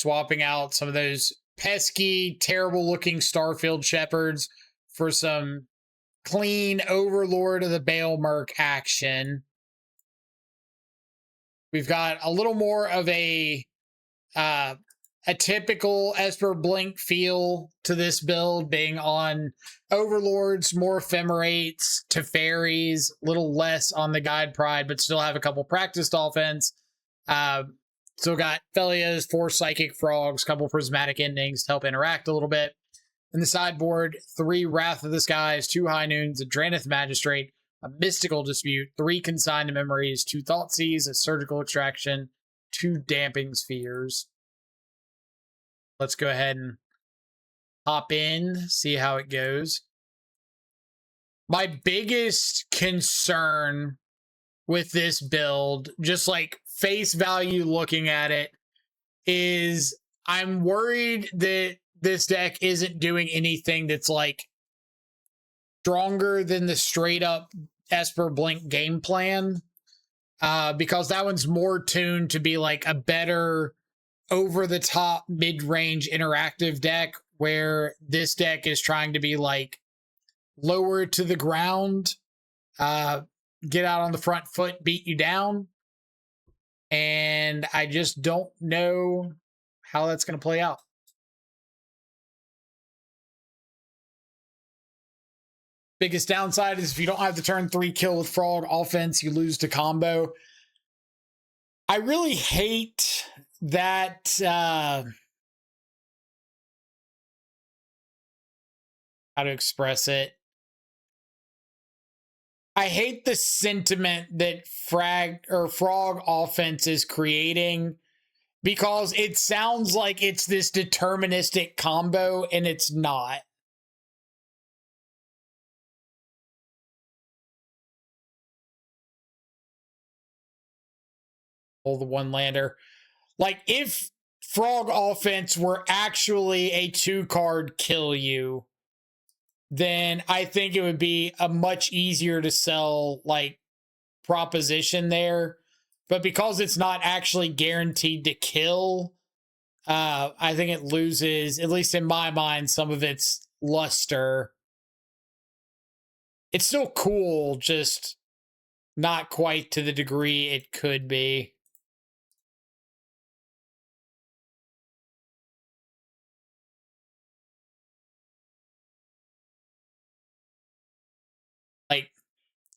swapping out some of those pesky, terrible-looking Starfield Shepherds for some clean Overlord of the Bale Merc action. We've got a little more of a typical Esper Blink feel to this build, being on Overlords, more Ephemerates, Teferis, a little less on the Guide Pride, but still have a couple practiced offense. Still got Felias, 4 Psychic Frogs, couple Prismatic Endings to help interact a little bit. In the sideboard, 3 Wrath of the Skies, 2 High Noons, a Draneth Magistrate, a Mystical Dispute, 3 Consigned Memories, 2 Thoughtseize, a Surgical Extraction, 2 Damping Spheres. Let's go ahead and hop in, see how it goes. My biggest concern with this build, just like face value looking at it, is I'm worried that this deck isn't doing anything that's like stronger than the straight up Esper Blink game plan, because that one's more tuned to be like a better over the top mid-range interactive deck, where this deck is trying to be like lower to the ground, get out on the front foot, beat you down. And I just don't know how that's going to play out. Biggest downside is if you don't have the turn 3 kill with Frog offense, you lose to combo. I really hate that. How to express it? I hate the sentiment that Frog offense is creating, because it sounds like it's this deterministic combo, and it's not. Oh, the one lander. Like, if Frog offense were actually a 2-card kill you, then I think it would be a much easier to sell like proposition there. But because it's not actually guaranteed to kill, I think it loses, at least in my mind, some of its luster. It's still cool, just not quite to the degree it could be. Like,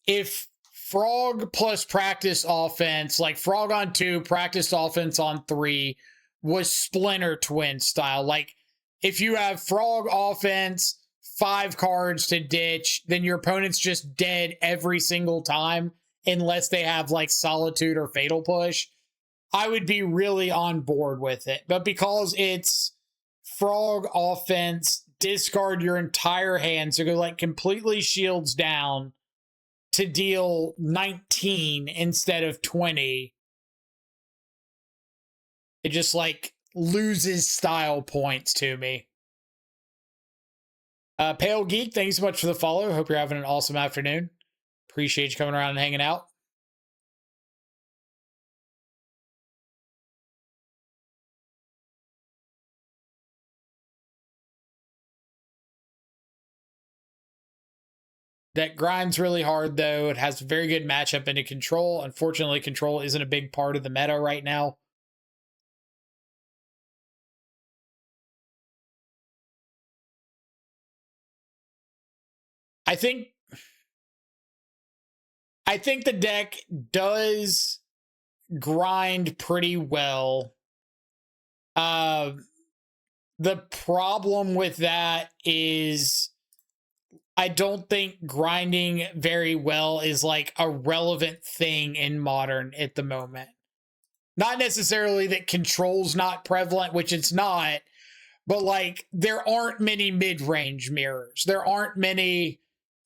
if Frog plus practice offense, like Frog on 2, practice offense on 3, was Splinter Twin style. Like, if you have Frog offense, 5 cards to ditch, then your opponent's just dead every single time, unless they have like Solitude or Fatal Push, I would be really on board with it. But because it's Frog offense, discard your entire hand, so go like completely shields down to deal 19 instead of 20, it just like loses style points to me. Pale Geek, thanks so much for the follow. Hope you're having an awesome afternoon. Appreciate you coming around and hanging out. Deck grinds really hard, though. It has a very good matchup into control. Unfortunately, control isn't a big part of the meta right now. I think the deck does grind pretty well. The problem with that is I don't think grinding very well is like a relevant thing in Modern at the moment. Not necessarily that control's not prevalent, which it's not, but like there aren't many mid-range mirrors. There aren't many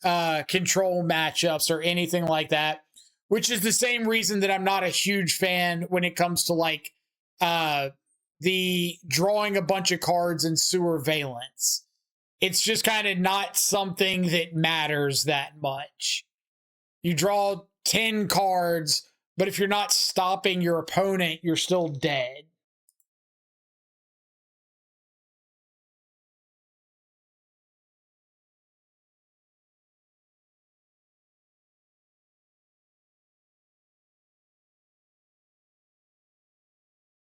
control matchups or anything like that, which is the same reason that I'm not a huge fan when it comes to like the drawing a bunch of cards in Sewer Valence. It's just kind of not something that matters that much. You draw 10 cards, but if you're not stopping your opponent, you're still dead.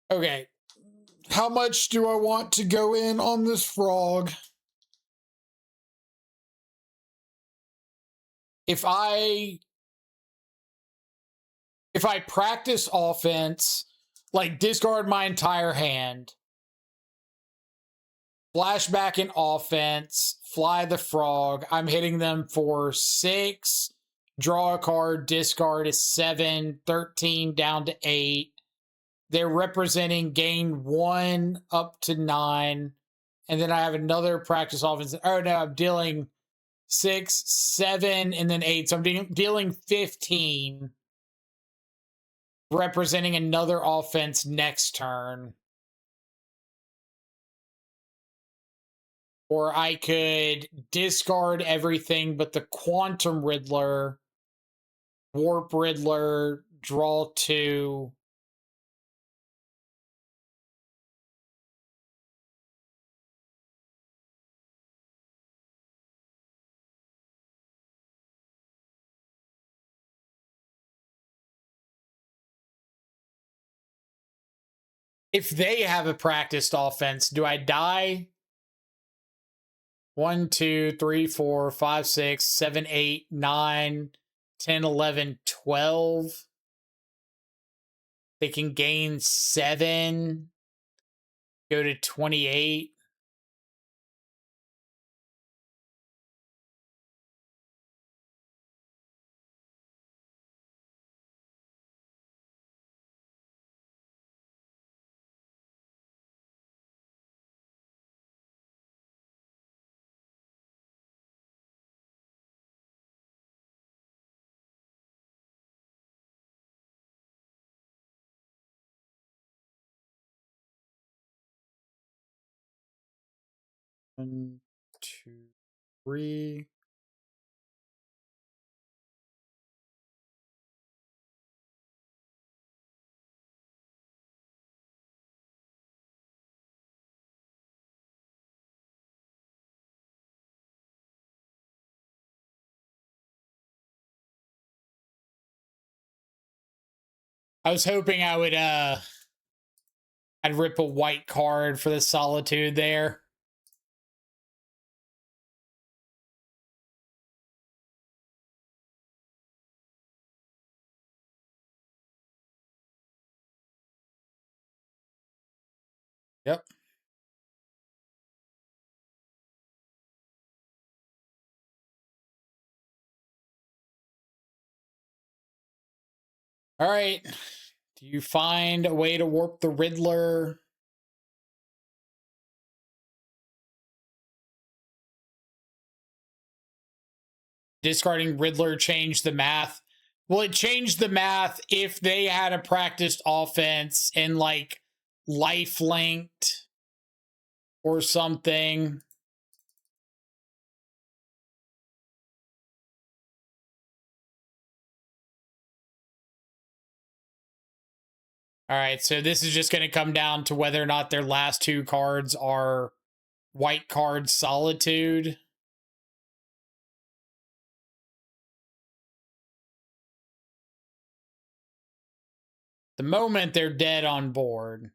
Okay. How much do I want to go in on this frog? If I practice offense, like discard my entire hand, flashback in offense, fly the frog, I'm hitting them for 6, draw a card, discard is 7, 13 down to 8. They're representing gain 1 up to 9. And then I have another practice offense. Oh no, I'm dealing 6, 7, and then 8. So I'm dealing 15, representing another offense next turn. Or I could discard everything but the Quantum Riddler, Warp Riddler, draw 2. If they have a practiced offense, do I die? 1, 2, 3, 4, 5, 6, 7, 8, 9, 10, 11, 12. They can gain 7, go to 28. One, two, three. I was hoping I would I'd rip a white card for the Solitude there. Yep. All right. Do you find a way to warp the Riddler? Discarding Riddler changed the math. Well, it changed the math if they had a practiced offense and like life linked or something. All right, so this is just going to come down to whether or not their last 2 cards are white card Solitude. The moment they're dead on board.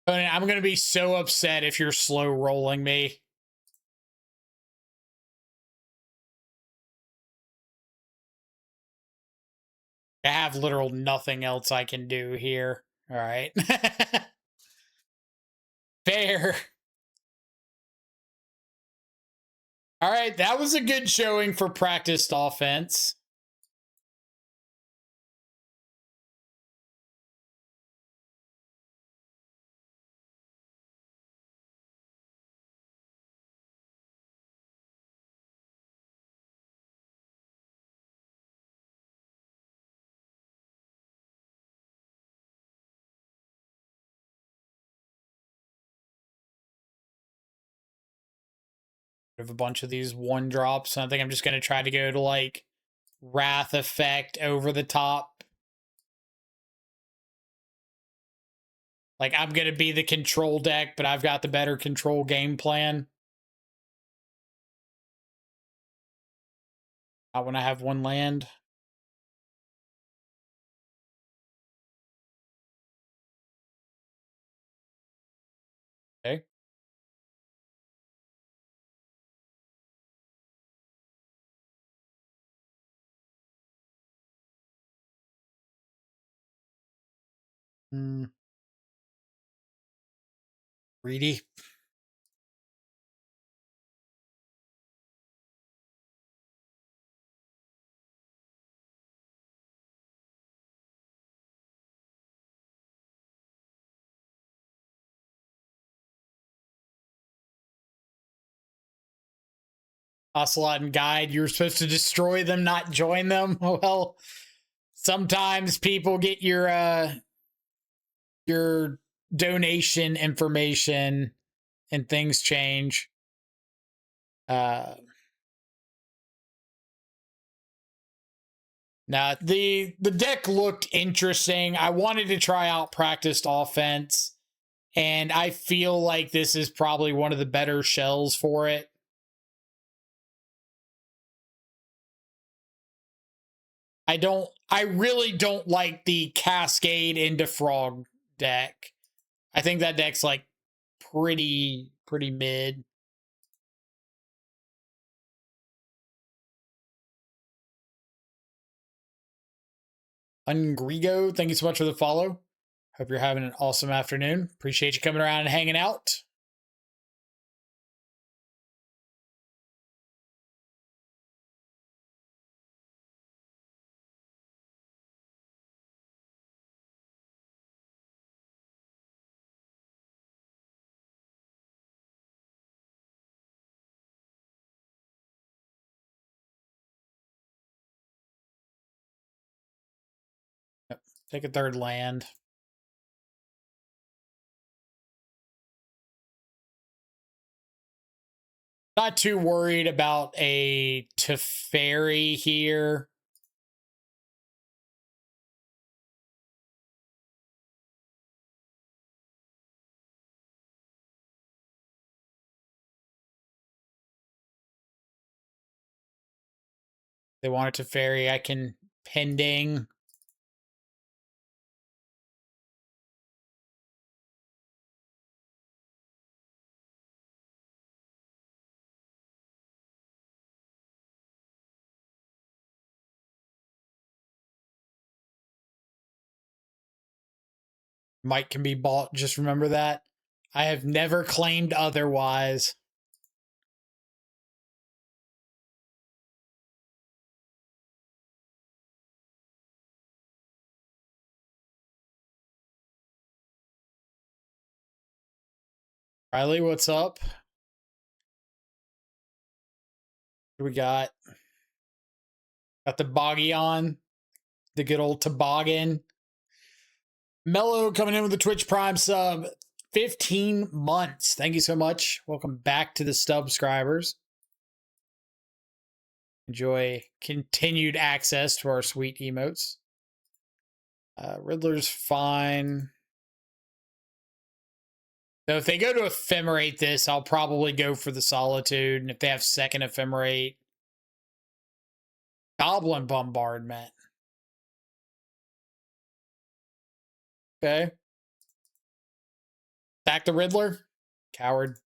I'm going to be so upset if you're slow rolling me. I have literal nothing else I can do here. All right. Fair. All right, that was a good showing for practiced offense. Of a bunch of these 1-drops. I think I'm just going to try to go to like Wrath effect over the top. Like, I'm going to be the control deck, but I've got the better control game plan. I want to have one land. Okay. Greedy. Ocelot and Guide, you were supposed to destroy them, not join them. Well, sometimes people get your donation information and things change. Now the deck looked interesting. I wanted to try out practiced offense, and I feel like this is probably one of the better shells for it. I really don't like the Cascade into Frog deck. I think that deck's like pretty mid. Ungrigo, thank you so much for the follow. Hope you're having an awesome afternoon. Appreciate you coming around and hanging out. Yep. Take a third land. Not too worried about a Teferi here. They want it Teferi. I can pending. Mike can be bought. Just remember that. I have never claimed otherwise. Riley, what's up? What do we got? Got the boggy on. The good old toboggan. Mello coming in with the Twitch Prime sub. 15 months. Thank you so much. Welcome back to the subscribers. Enjoy continued access to our sweet emotes. Riddler's fine. So if they go to ephemerate this, I'll probably go for the Solitude. And if they have second ephemerate, Goblin Bombardment. Okay. Back the Riddler. Coward.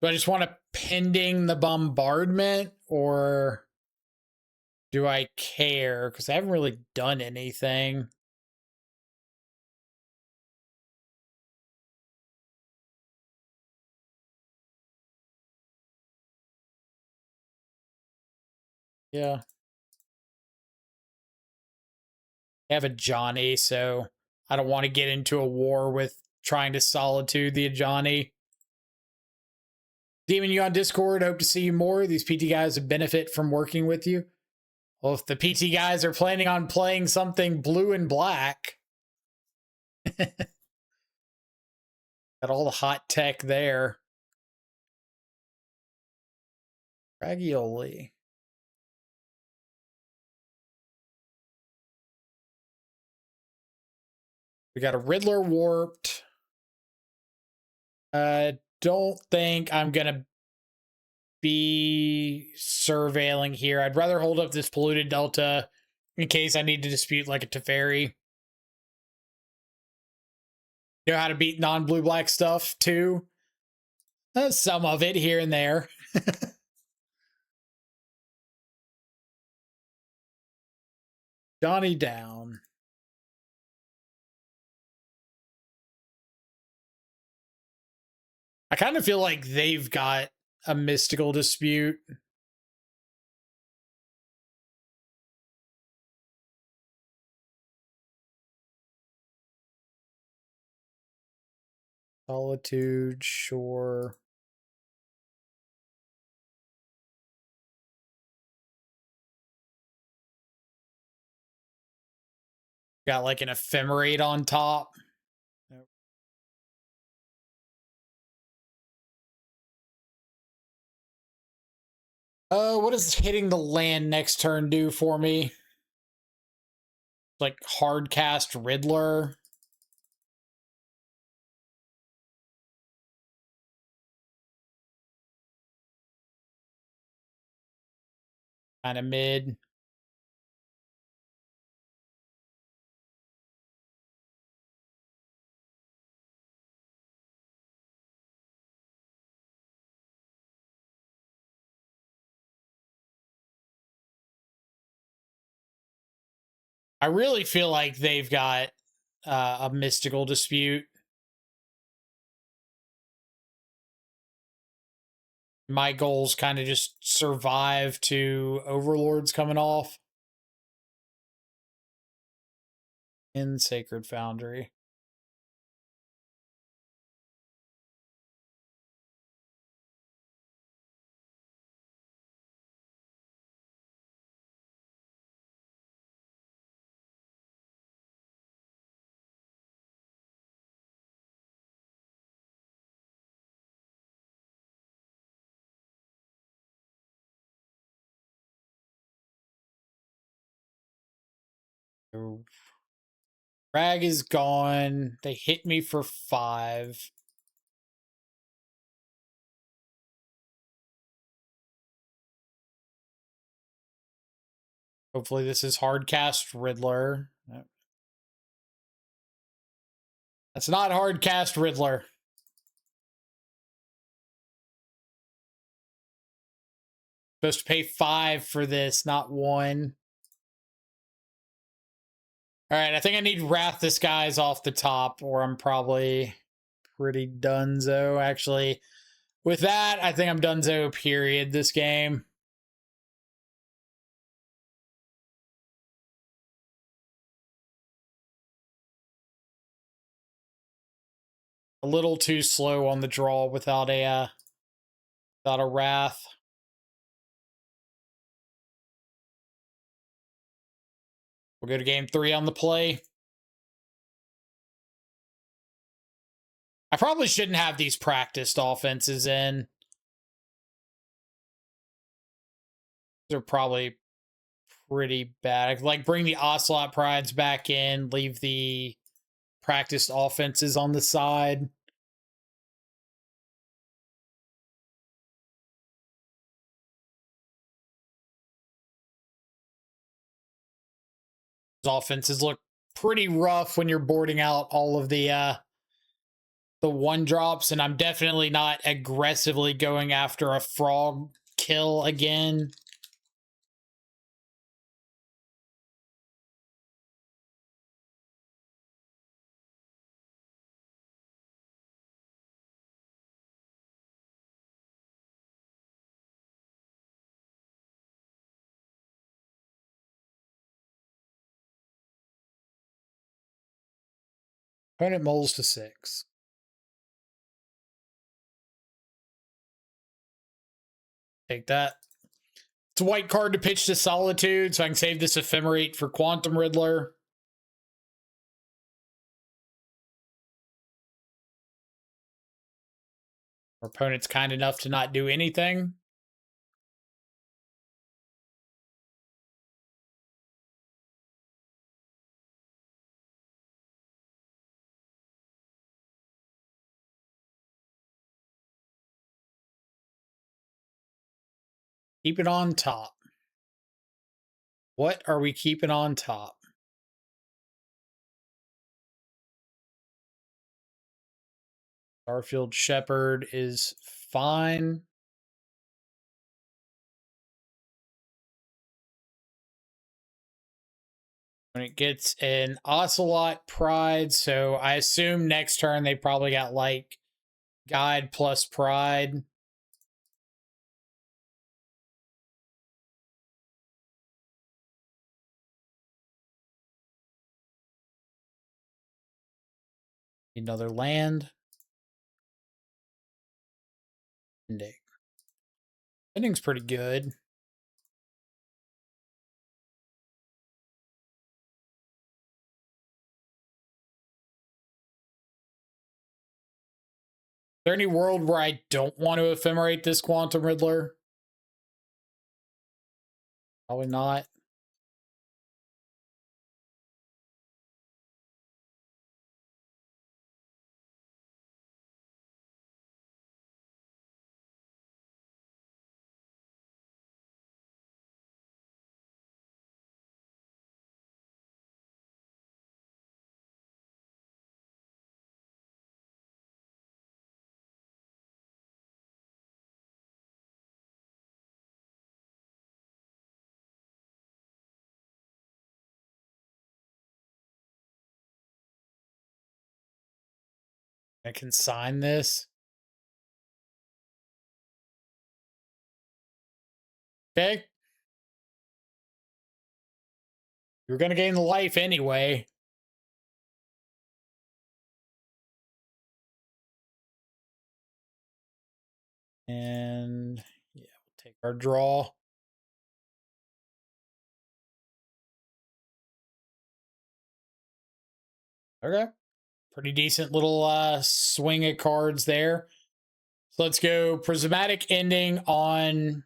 Do I just want to pending the bombardment, or do I care? Because I haven't really done anything. Yeah. I have a Johnny, so I don't want to get into a war with trying to Solitude the Johnny. Demon, you on Discord. Hope to see you more. These PT guys would benefit from working with you. Well, if the PT guys are planning on playing something blue and black, got all the hot tech there. Ragioli. We got a Riddler warped. Don't think I'm gonna be surveilling here. I'd rather hold up this polluted delta in case I need to dispute like a Teferi. You know how to beat non-blue black stuff too? Some of it here and there. Johnny down. I kind of feel like they've got a mystical dispute. Solitude, sure. Got like an ephemerate on top. Nope. What does hitting the land next turn do for me? Like hard cast Riddler. Kind of mid. I really feel like they've got a mystical dispute. My goals kind of just survive to overlords coming off in Sacred Foundry. Rag is gone. They hit me for 5. Hopefully this is hardcast Riddler. That's not hardcast Riddler. Supposed to pay 5 for this, not 1. All right, I think I need Wrath Disguise off the top, or I'm probably pretty donezo. Actually, with that, I think I'm donezo, period, this game. A little too slow on the draw without a Wrath. We'll go to game 3 on the play. I probably shouldn't have these practiced offenses in. They're probably pretty bad. I could, like, bring the Ocelot Prides back in, leave the practiced offenses on the side. Those offenses look pretty rough when you're boarding out all of the 1-drops, and I'm definitely not aggressively going after a frog kill again. Opponent moles to 6. Take that. It's a white card to pitch to Solitude, so I can save this Ephemerate for Quantum Riddler. Our opponent's kind enough to not do anything. Keep it on top. What are we keeping on top? Starfield Shepherd is fine. When it gets an Ocelot Pride, so I assume next turn they probably got like Guide plus Pride. Another land. Ending. Ending's pretty good. Is there any world where I don't want to ephemerate this Quantum Riddler? Probably not. I can sign this. Okay. You're going to gain the life anyway. And yeah, we'll take our draw. Okay. Pretty decent little swing of cards there. So let's go Prismatic Ending on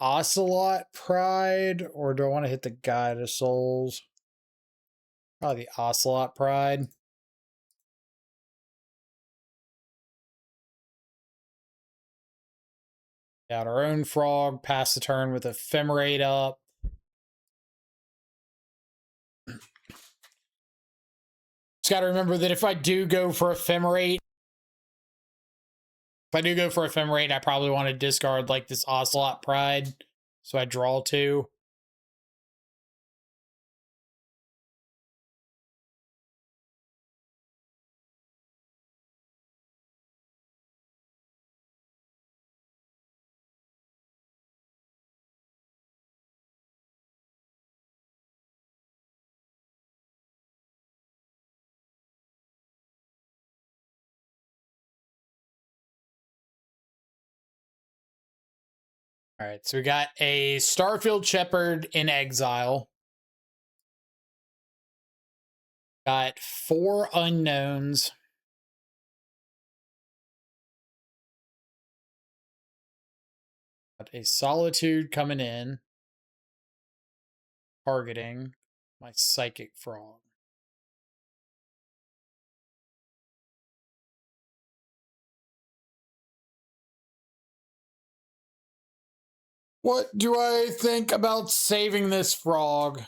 Ocelot Pride, or do I want to hit the Guide of Souls? Probably the Ocelot Pride. Got our own frog, pass the turn with Ephemerate up. Just got to remember that if I do go for Ephemerate, I probably want to discard like this Ocelot Pride. So I draw 2. All right, so we got a Starfield Shepherd in exile. Got 4 unknowns. Got a Solitude coming in. Targeting my Psychic Frog. What do I think about saving this frog?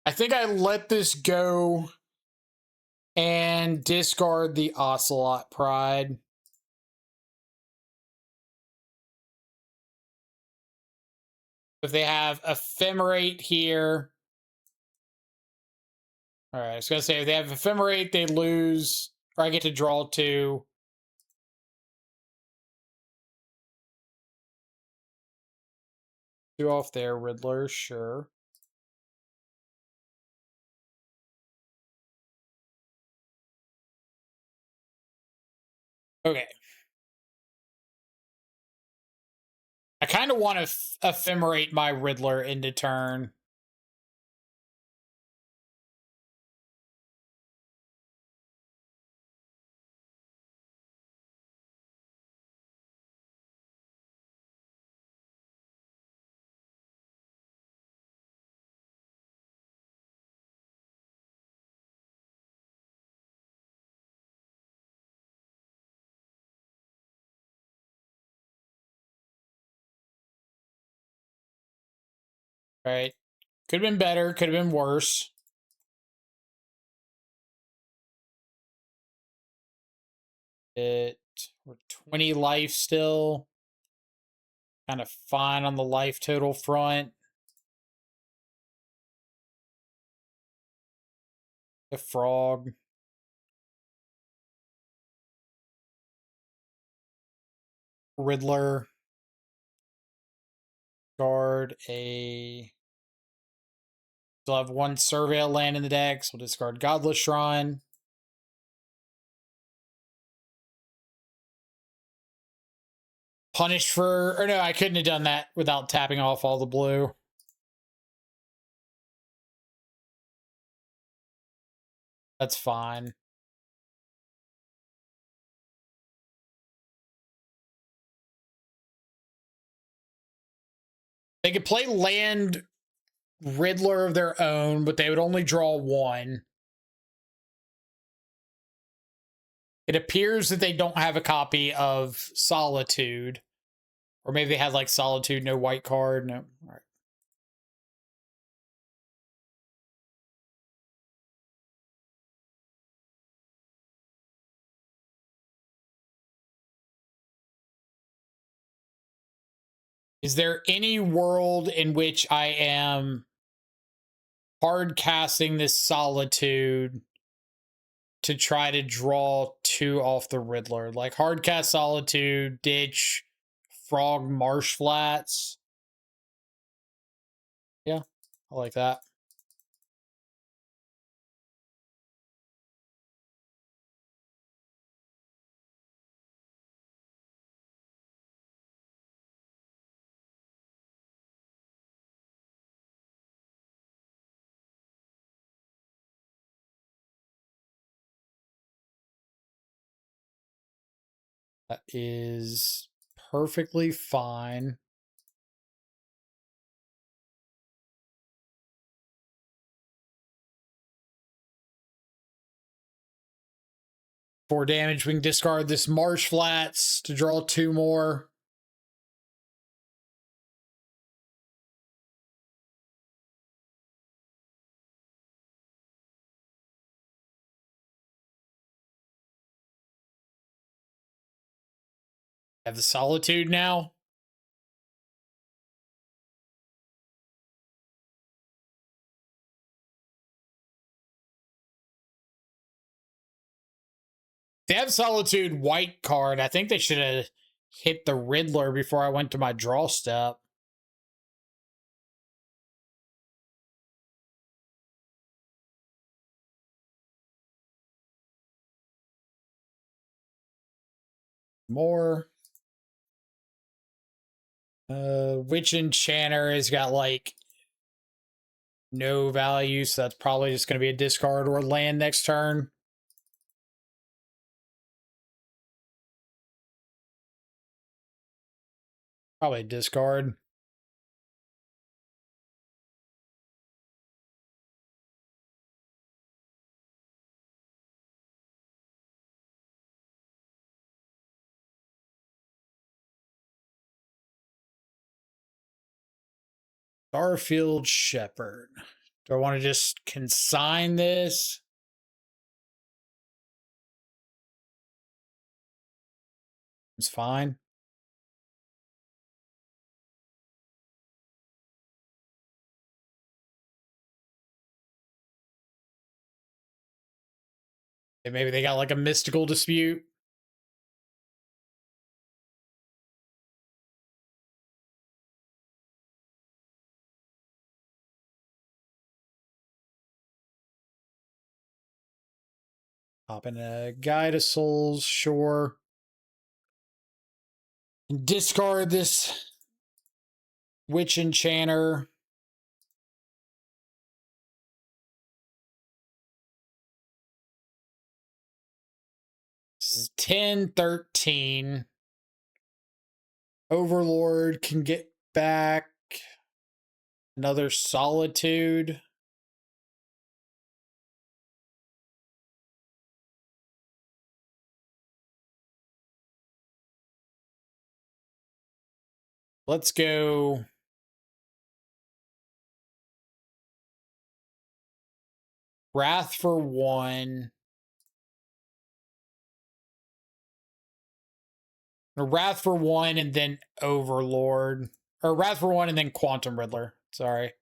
I think I let this go and discard the Ocelot Pride. If they have Ephemerate here. All right, I was going to say, if they have Ephemerate, they lose, or I get to draw 2. Two off there, Riddler, sure. Okay. I kind of want to Ephemerate my Riddler into turn. Right. Could have been better, could have been worse. We're 20 life still. Kind of fine on the life total front. The frog. Riddler. Guard a... Still have one Surveil land in the deck, so we'll discard Godless Shrine. Punished for... Or no, I couldn't have done that without tapping off all the blue. That's fine. They could play land Riddler of their own, but they would only draw one. It appears that they don't have a copy of Solitude. Or maybe they had like Solitude, no white card. No. All right. Is there any world in which I am hard casting this Solitude to try to draw 2 off the Riddler? Like hard cast Solitude, ditch, Frog, Marsh Flats. Yeah, I like that. That is perfectly fine. For damage, we can discard this Marsh Flats to draw 2 more. I have the Solitude now. They have Solitude white card. I think they should have hit the Riddler before I went to my draw step. More. Witch Enchanter has got like no value, so that's probably just going to be a discard or land next turn. Probably a discard. Starfield Shepherd. Do I want to just consign this? It's fine. Maybe they got like a mystical dispute. Hop in a Guide of Souls, sure. And discard this Witch Enchanter. This is 10, 13. Overlord can get back another Solitude. Let's go Wrath for 1. Or Wrath for 1 and then Overlord. Or Wrath for 1 and then Quantum Riddler. Sorry.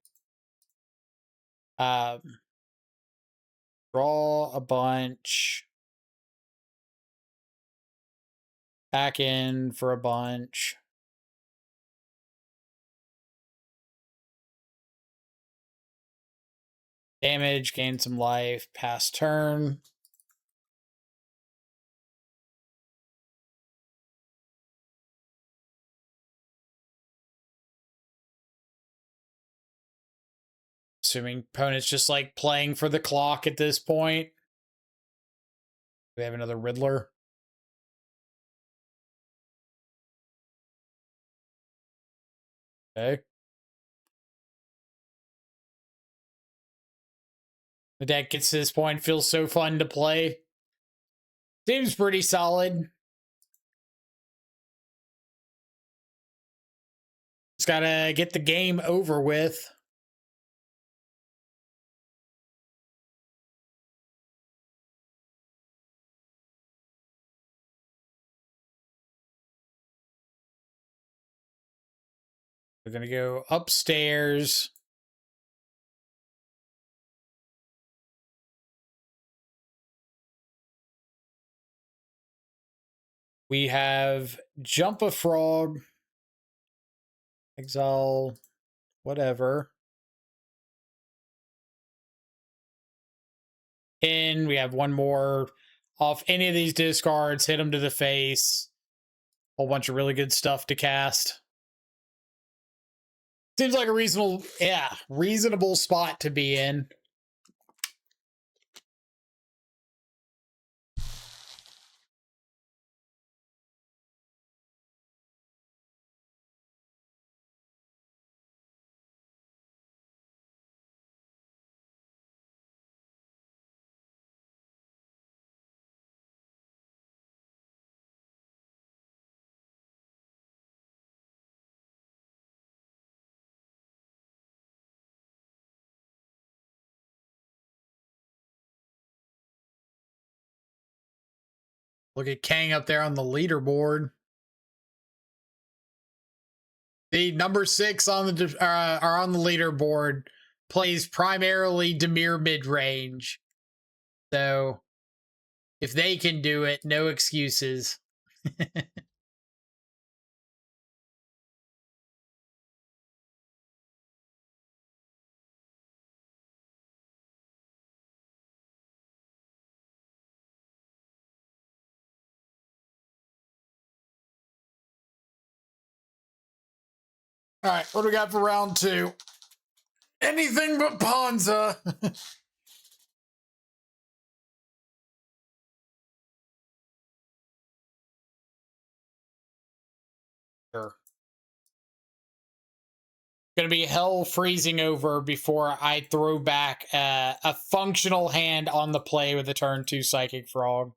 Draw a bunch. Back in for a bunch. Damage, gain some life, pass turn. Assuming opponent's just like playing for the clock at this point. We have another Riddler. Okay. The deck gets to this point, feels so fun to play. Seems pretty solid. Just gotta get the game over with. We're gonna go upstairs. We have Jump a Frog, Exile, whatever. In, we have one more off any of these discards, hit them to the face. Whole bunch of really good stuff to cast. Seems like a reasonable spot to be in. Look at Kang up there on the leaderboard. The number 6 on the are on the leaderboard. Plays primarily Dimir mid-range. So if they can do it, no excuses. All right, what do we got for round 2? Anything but Ponza. Sure. Gonna be hell freezing over before I throw back a functional hand on the play with a turn 2 Psychic Frog.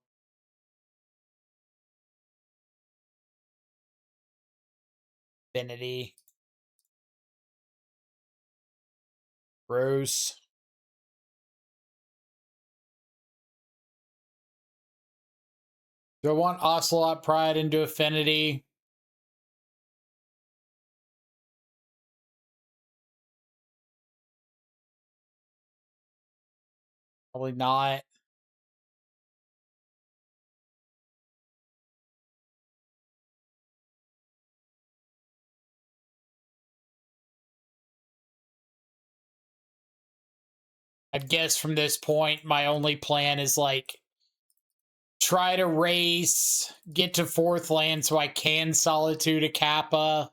Affinity. Gross. Do I want Ocelot Pride into Affinity? Probably not. I'd guess from this point, my only plan is like try to race, get to 4th land so I can Solitude a Kappa.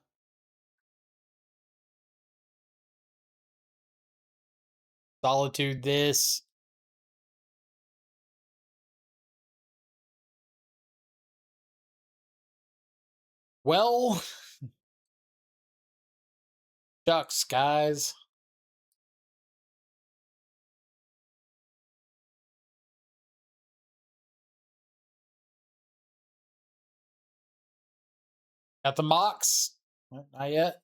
Solitude this. Well, shucks, guys. Got the Mox? Not yet.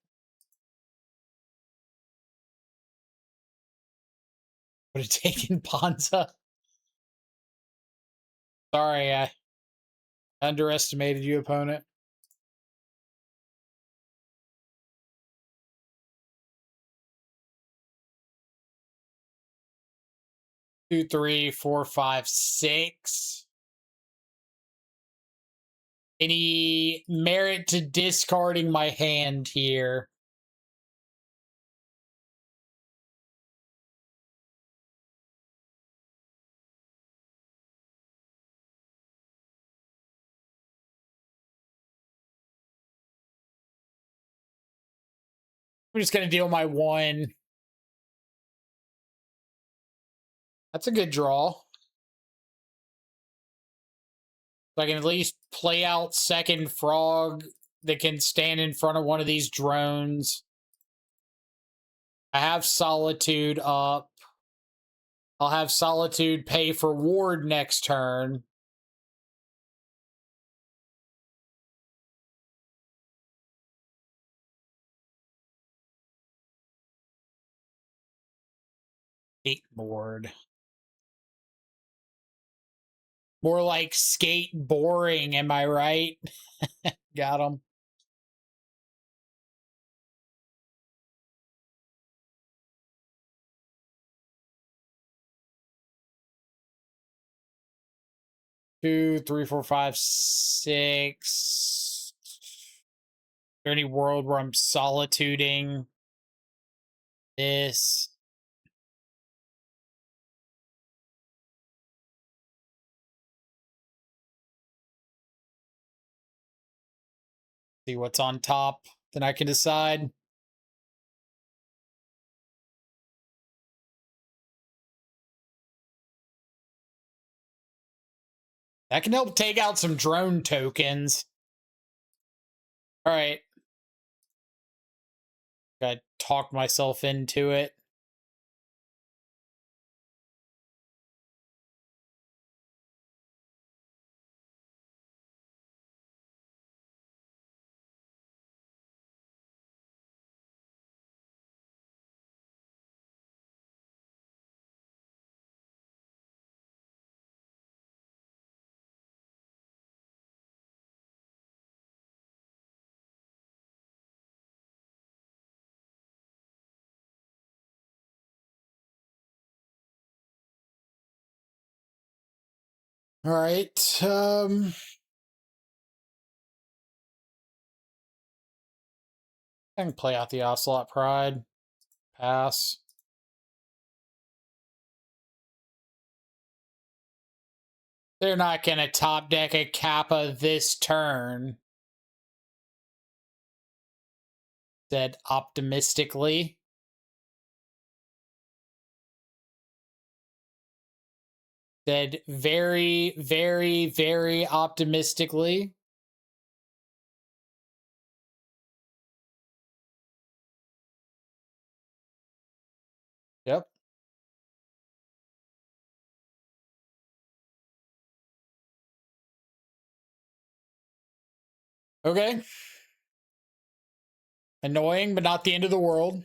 Would have taken Ponza. Sorry, I underestimated you, opponent. Two, three, four, five, six. Any merit to discarding my hand here? I'm just going to deal my one. That's a good draw. So I can at least play out second frog that can stand in front of one of these drones. I have Solitude up. I'll have Solitude pay for ward next turn. Skate board. More like skate boring, am I right? Got him. Two, three, four, five, six. Is there any world where I'm solituding this? See what's on top, then I can decide. That can help take out some drone tokens. All right. Gotta talk myself into it. All right. I can play out the Ocelot Pride. Pass. They're not going to top deck a Kappa this turn. Said optimistically. Said very, very, very optimistically. Yep. Okay. Annoying, but not the end of the world.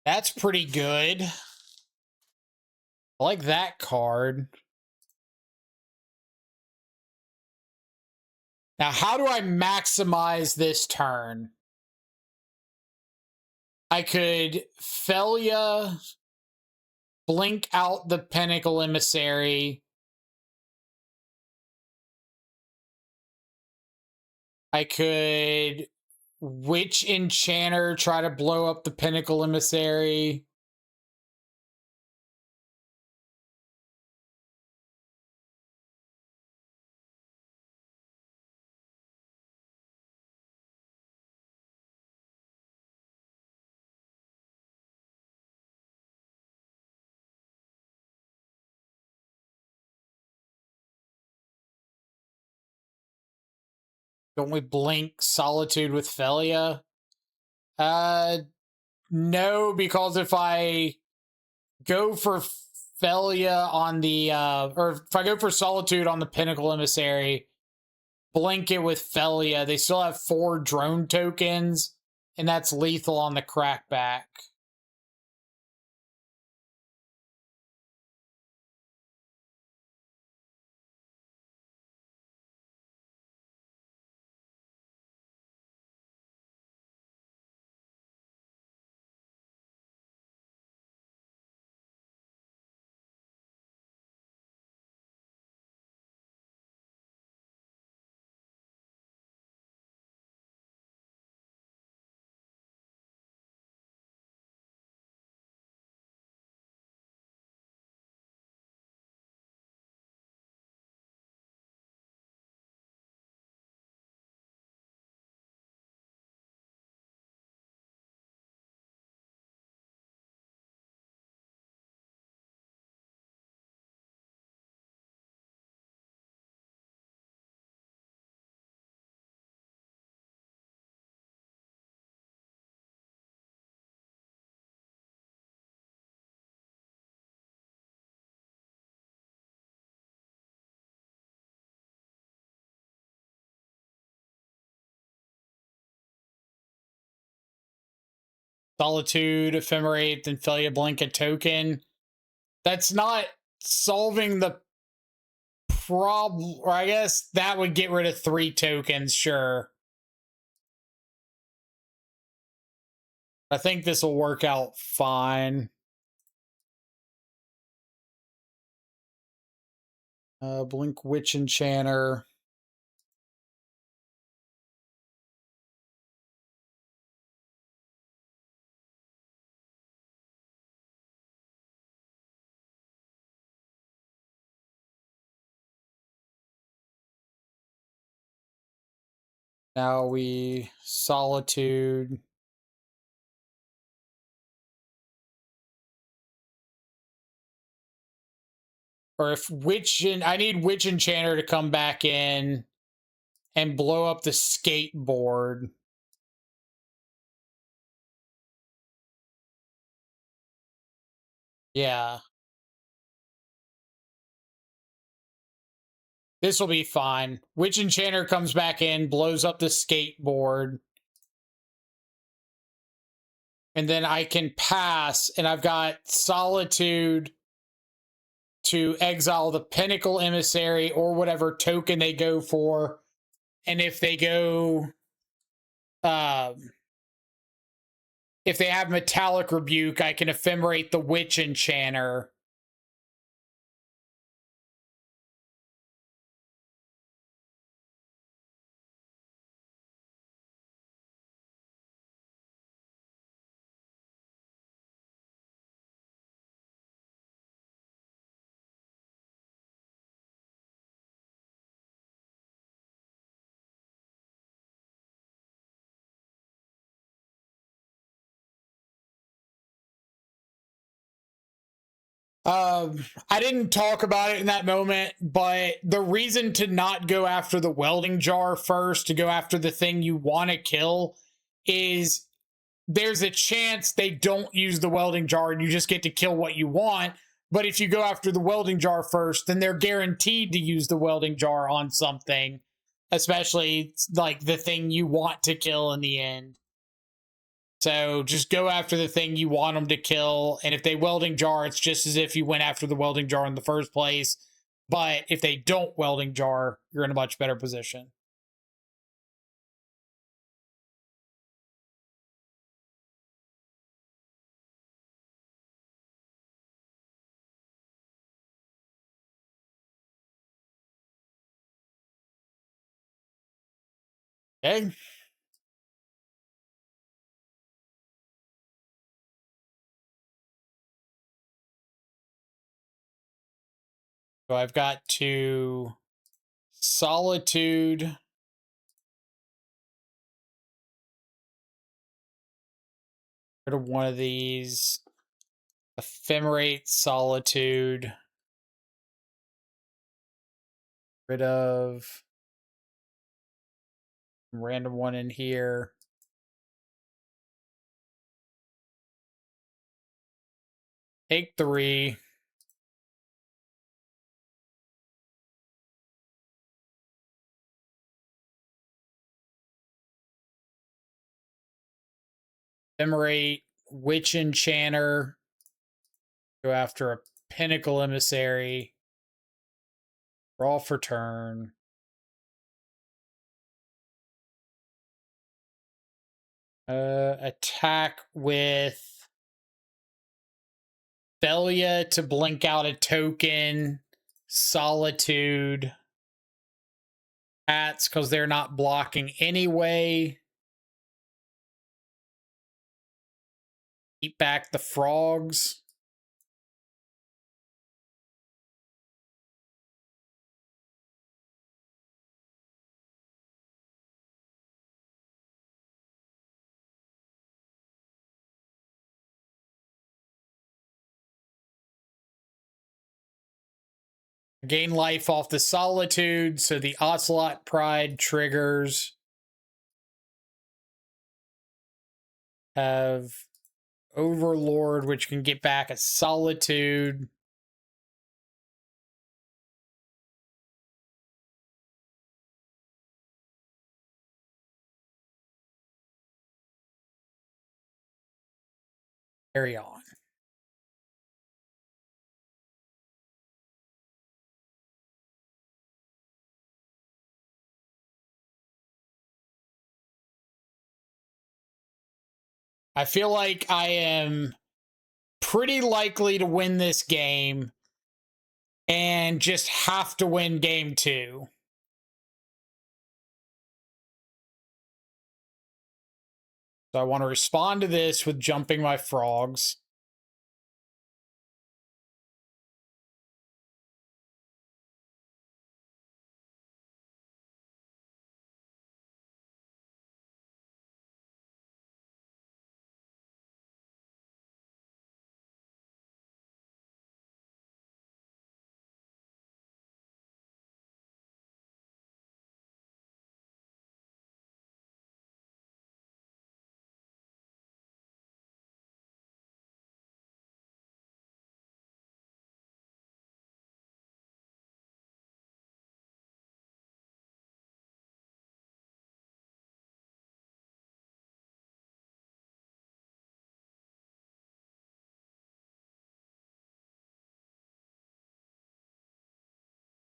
That's pretty good. I like that card. Now, how do I maximize this turn? I could Felia, blink out the Pinnacle Emissary. I could Witch Enchanter, try to blow up the Pinnacle Emissary. Don't we blink Solitude with Felia? No, because if I go for Felia on the, or if I go for Solitude on the Pinnacle Emissary, blink it with Felia, they still have 4 drone tokens, and that's lethal on the crackback. Solitude, Ephemerate, then Felia blink a token. That's not solving the problem, or I guess that would get rid of 3 tokens, sure. I think this will work out fine. Blink Witch Enchanter. Now we Solitude. Or if I need Witch Enchanter to come back in and blow up the skateboard. Yeah. This will be fine. Witch Enchanter comes back in, blows up the skateboard. And then I can pass, and I've got Solitude to exile the Pinnacle Emissary or whatever token they go for. And if they go, if they have Metallic Rebuke, I can Ephemerate the Witch Enchanter. I didn't talk about it in that moment, but the reason to not go after the welding jar first, to go after the thing you want to kill, is there's a chance they don't use the welding jar and you just get to kill what you want. But if you go after the welding jar first, then they're guaranteed to use the welding jar on something, especially like the thing you want to kill in the end. So just go after the thing you want them to kill. And if they welding jar, it's just as if you went after the welding jar in the first place. But if they don't welding jar, you're in a much better position. Okay. So I've got to Solitude. Rid of one of these. Ephemerate Solitude. Rid of Random one in here. Take 3. Ephemerate, Witch Enchanter. Go after a Pinnacle Emissary. Draw for turn. Attack with Thalia to blink out a token. Solitude. Cats, because they're not blocking anyway. Keep back the frogs. Gain life off the Solitude, so the Ocelot Pride triggers. Have Overlord, which can get back a Solitude. Carry on. I feel like I am pretty likely to win this game and just have to win game 2. So I want to respond to this with jumping my frogs.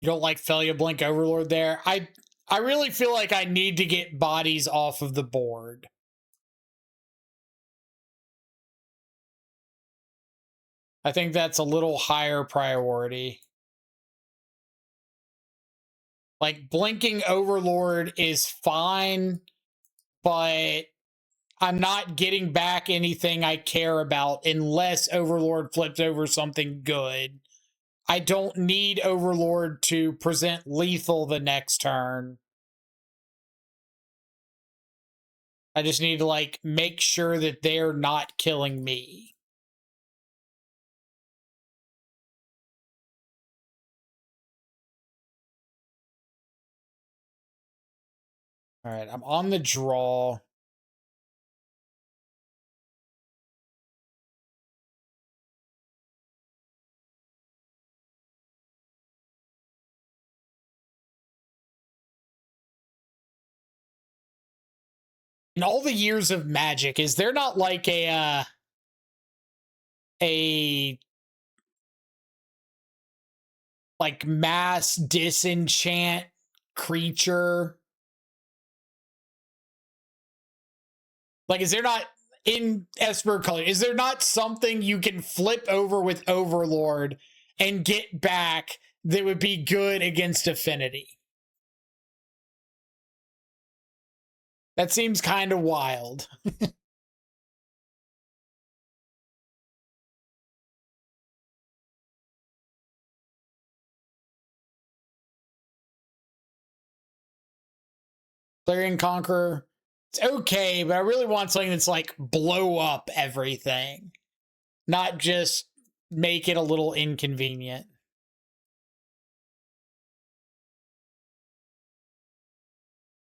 You don't like Thalia Blink Overlord there? I really feel like I need to get bodies off of the board. I think that's a little higher priority. Like, blinking Overlord is fine, but I'm not getting back anything I care about unless Overlord flips over something good. I don't need Overlord to present lethal the next turn. I just need to, like, make sure that they're not killing me. All right, I'm on the draw. In all the years of Magic, is there not like a like mass disenchant creature? Like, is there not, in Esper color, is there not something you can flip over with Overlord and get back that would be good against Affinity? That seems kind of wild. Clarion Conqueror, it's okay, but I really want something that's like blow up everything, not just make it a little inconvenient.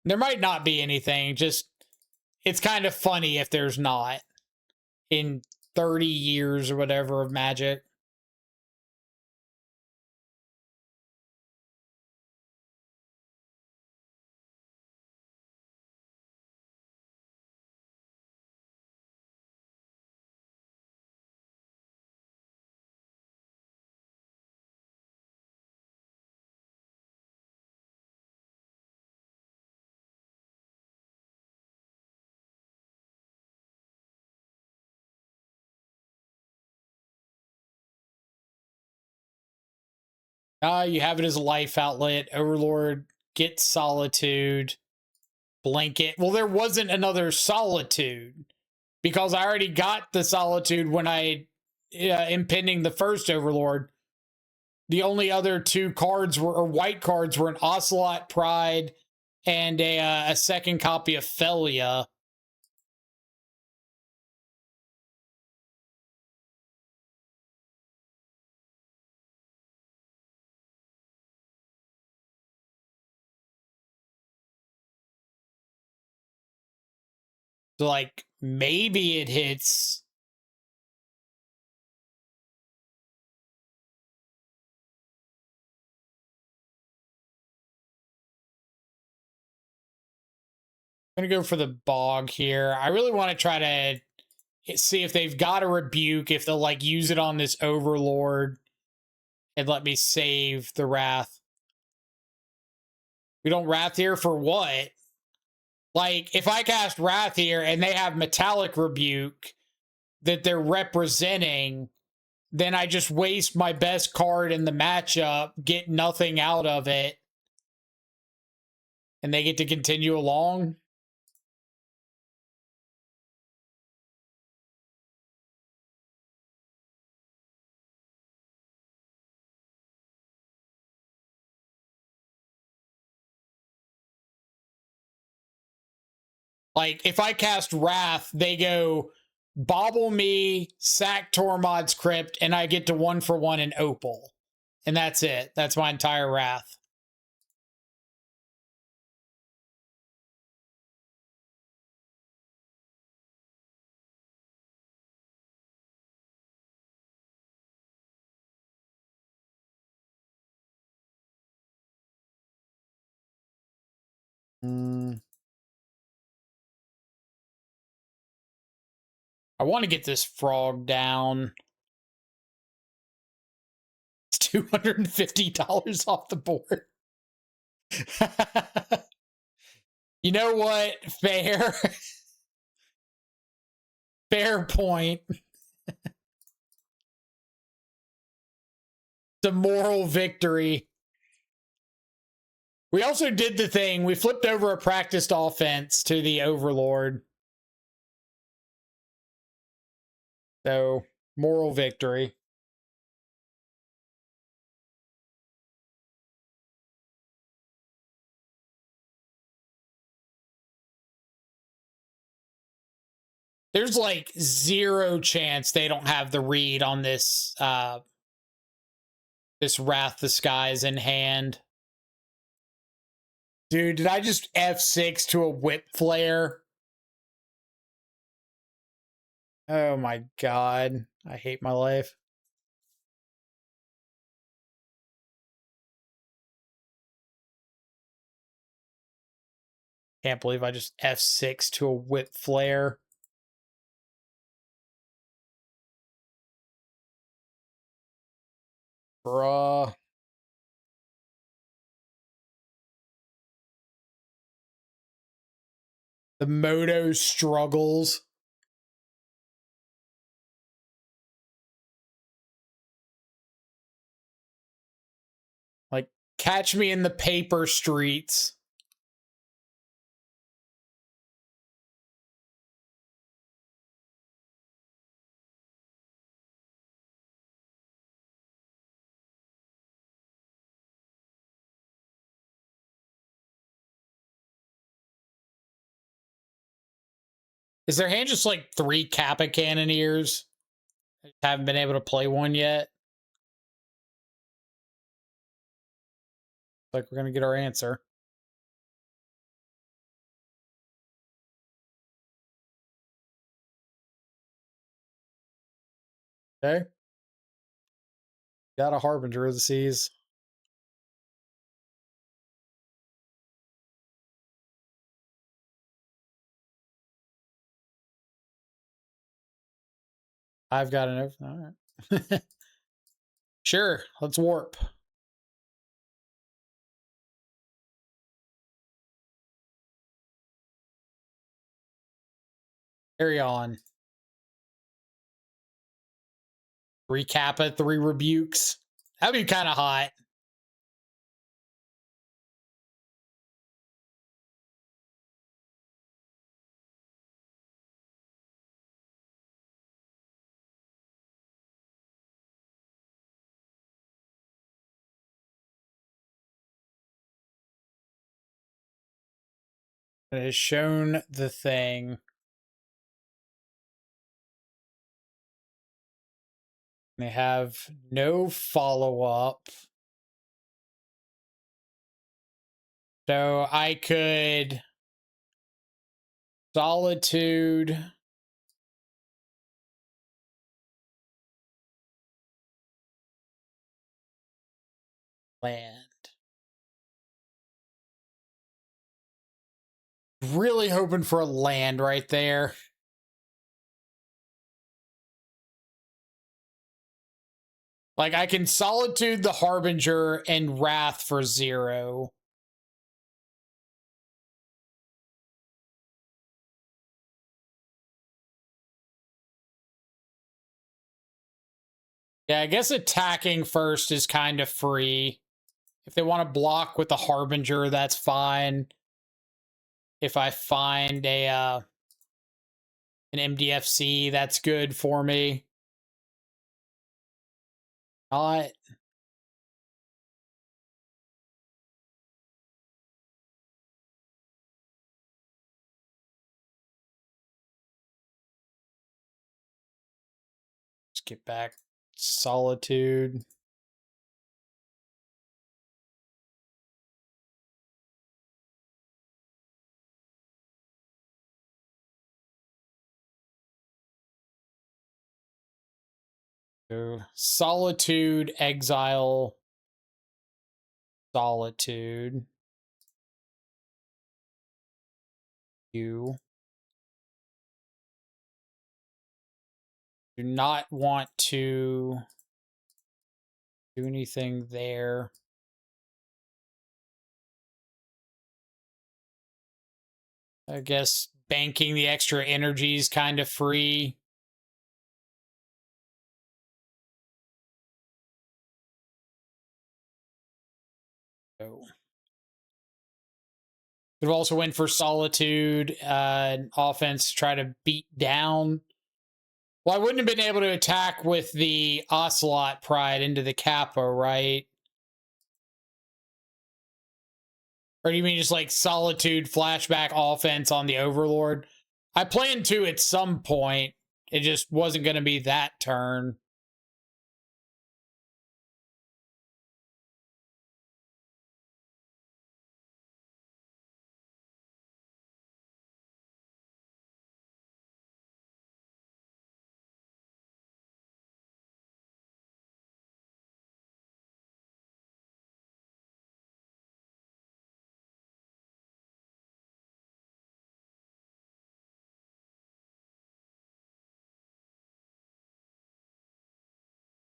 There might not be anything, just it's kind of funny if there's not in 30 years or whatever of Magic. You have it as a life outlet. Overlord gets Solitude. Blanket. Well, there wasn't another Solitude because I already got the Solitude when I impending the first Overlord. The only other two cards were, or white cards, were an Ocelot Pride and a second copy of Felia. So, like, maybe it hits. I'm going to go for the Bog here. I really want to try to see if they've got a Rebuke, if they'll, like, use it on this Overlord and let me save the Wrath. We don't Wrath here for what? Like, if I cast Wrath here and they have Metallic Rebuke that they're representing, then I just waste my best card in the matchup, get nothing out of it, and they get to continue along. Like, if I cast Wrath, they go Bobble me, sack Tormod's Crypt, and I get to 1-for-1 an Opal. And that's it. That's my entire Wrath. I want to get this frog down. It's $250 off the board. You know what? Fair. Fair point. The moral victory. We also did the thing. We flipped over a practiced offense to the Overlord. So, moral victory. There's like 0 chance they don't have the read on this this Wrath the Skies in hand. Dude, did I just F6 to a Whip Flare? Oh my god. I hate my life. Can't believe I just F6 to a Whip Flare. Bruh. The Moto struggles. Like, catch me in the paper streets. Is their hand just like 3 Kappa Cannoneers? Haven't been able to play one yet. Like, we're gonna get our answer. Okay. Got a Harbinger of the Seas. I've got an... All right. Sure, let's warp. Carry on. Recap at 3 rebukes. That'd be kind of hot. It has shown the thing. They have no follow-up. So I could Solitude. Land. Really hoping for a land right there. Like, I can Solitude the Harbinger and Wrath for 0. Yeah, I guess attacking first is kind of free. If they want to block with the Harbinger, that's fine. If I find a an MDFC, that's good for me. Not. Let's get back. Solitude. So, Solitude, Exile, Solitude. You do not want to do anything there. I guess banking the extra energy is kind of free. So, could also went for Solitude, offense, try to beat down. Well, I wouldn't have been able to attack with the Ocelot Pride into the Kappa, right? Or do you mean just like Solitude flashback offense on the Overlord? I planned to at some point. It just wasn't going to be that turn.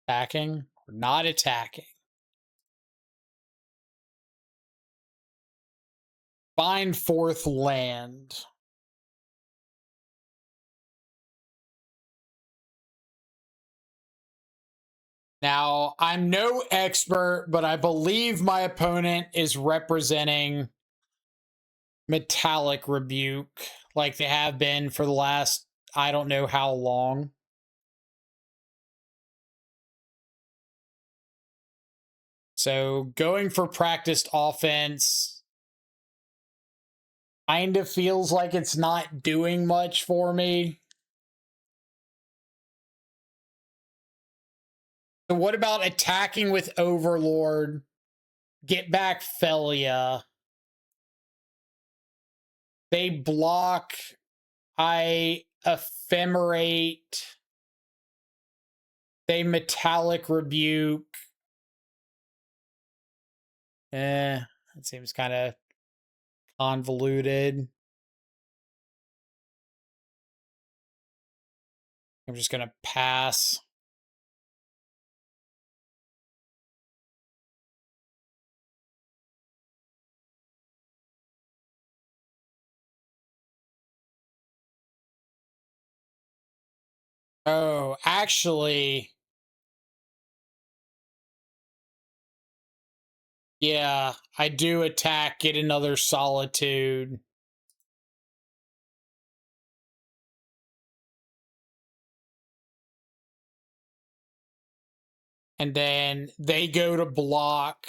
Attacking or not attacking. Find 4th land. Now, I'm no expert, but I believe my opponent is representing Metallic Rebuke, like they have been for the last, I don't know how long. So going for practiced offense kind of feels like it's not doing much for me. So what about attacking with Overlord? Get back Felia. They block. I ephemerate. They metallic rebuke. That seems kind of convoluted. I'm just going to pass. Oh, actually, yeah, I do attack, get another solitude. And then they go to block.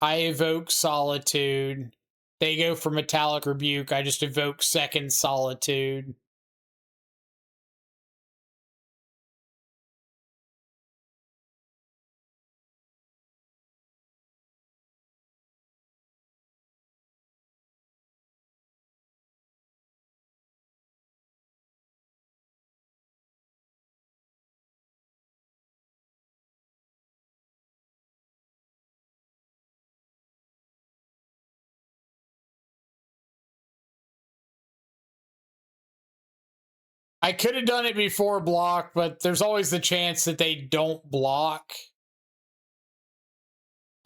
I evoke solitude. They go for metallic rebuke. I just evoke second solitude. I could have done it before block, but there's always the chance that they don't block.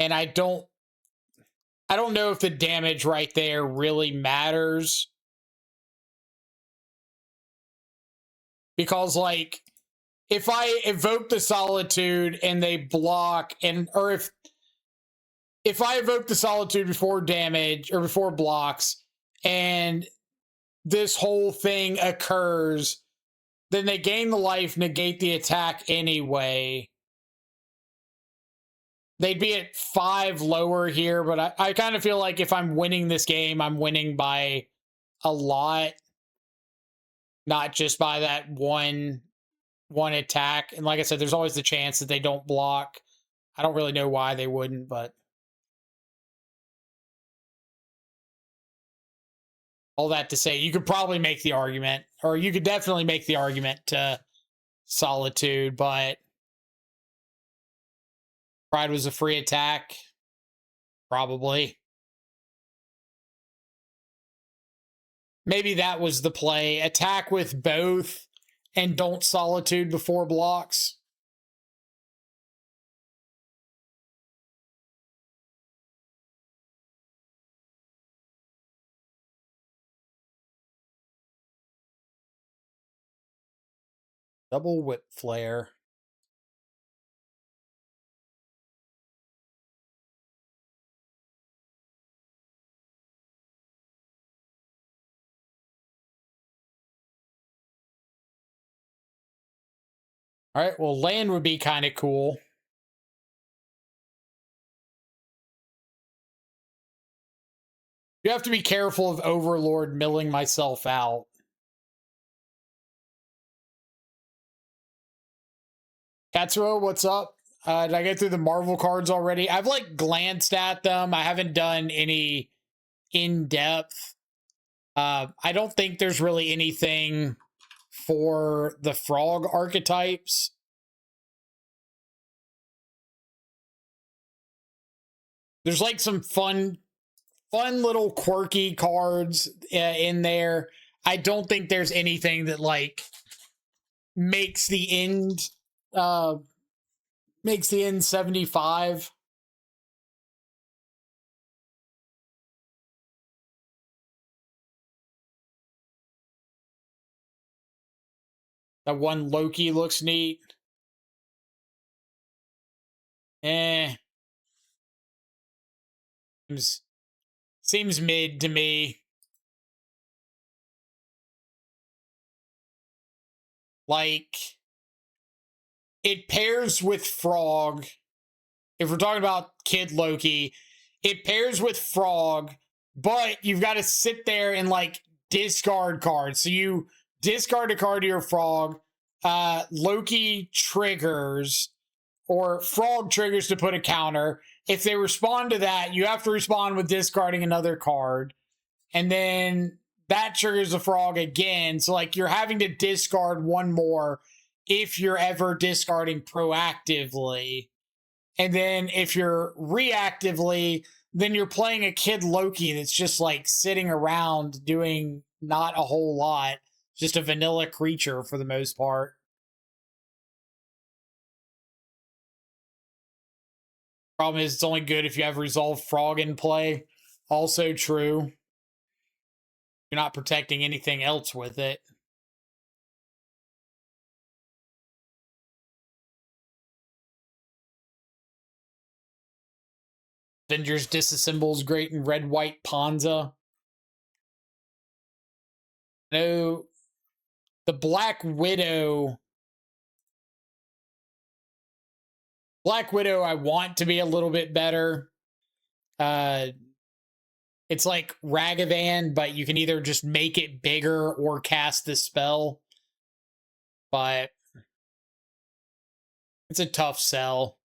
And I don't know if the damage right there really matters. Because, like, if I evoke the solitude and they block, or if I evoke the solitude before damage or before blocks and this whole thing occurs, then they gain the life, negate the attack anyway. They'd be at 5 lower here, but I kind of feel like if I'm winning this game, I'm winning by a lot, not just by that one attack. And like I said, there's always the chance that they don't block. I don't really know why they wouldn't, but all that to say, you could probably make the argument, or you could definitely make the argument to Solitude, but Pride was a free attack. Probably. Maybe that was the play. Attack with both and don't Solitude before blocks. Double Whip Flare. All right, well, land would be kind of cool. You have to be careful of Overlord milling myself out. Katsuo, what's up? Did I get through the Marvel cards already? I've like glanced at them. I haven't done any in-depth. I don't think there's really anything for the frog archetypes. There's like some fun little quirky cards in there. I don't think there's anything that like makes the end 75. That one Loki looks neat. Seems mid to me. Like, it pairs with Frog. If we're talking about Kid Loki, it pairs with Frog, but you've got to sit there and like discard cards. So you discard a card to your Frog. Loki triggers, or Frog triggers to put a counter. If they respond to that, you have to respond with discarding another card. And then that triggers the Frog again. So, like, you're having to discard one more if you're ever discarding proactively. And then if you're reactively, then you're playing a kid Loki that's just like sitting around doing not a whole lot, just a vanilla creature for the most part. Problem is, it's only good if you have Resolve Frog in play. Also true. You're not protecting anything else with it. Avengers Disassembles great in red-white Ponza. No, the Black Widow. Black Widow, I want to be a little bit better. It's like Ragavan, but you can either just make it bigger or cast the spell. But it's a tough sell.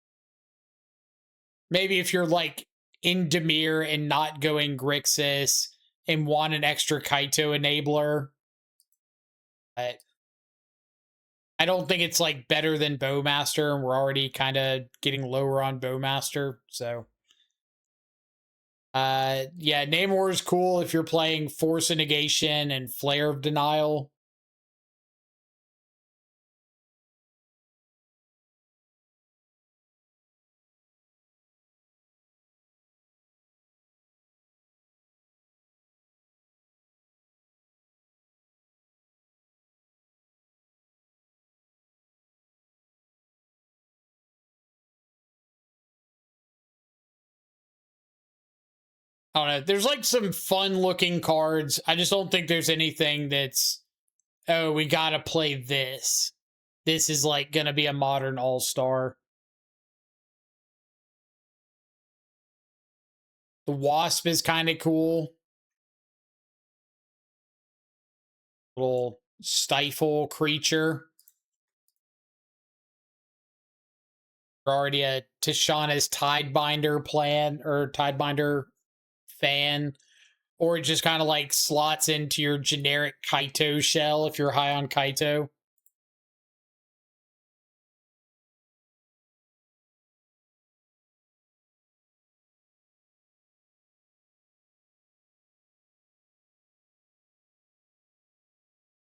Maybe if you're like in Dimir and not going Grixis and want an extra Kaito enabler. But I don't think it's like better than Bowmaster, and we're already kind of getting lower on Bowmaster, so yeah, Namor is cool if you're playing Force of Negation and Flare of Denial. I don't know. There's like some fun looking cards. I just don't think there's anything that's, oh, we gotta play this. This is like gonna be a modern all-star. The Wasp is kind of cool. Little stifle creature. We're already a Tishana's Tidebinder plan or Tidebinder fan, or it just kind of like slots into your generic Kaito shell if you're high on Kaito.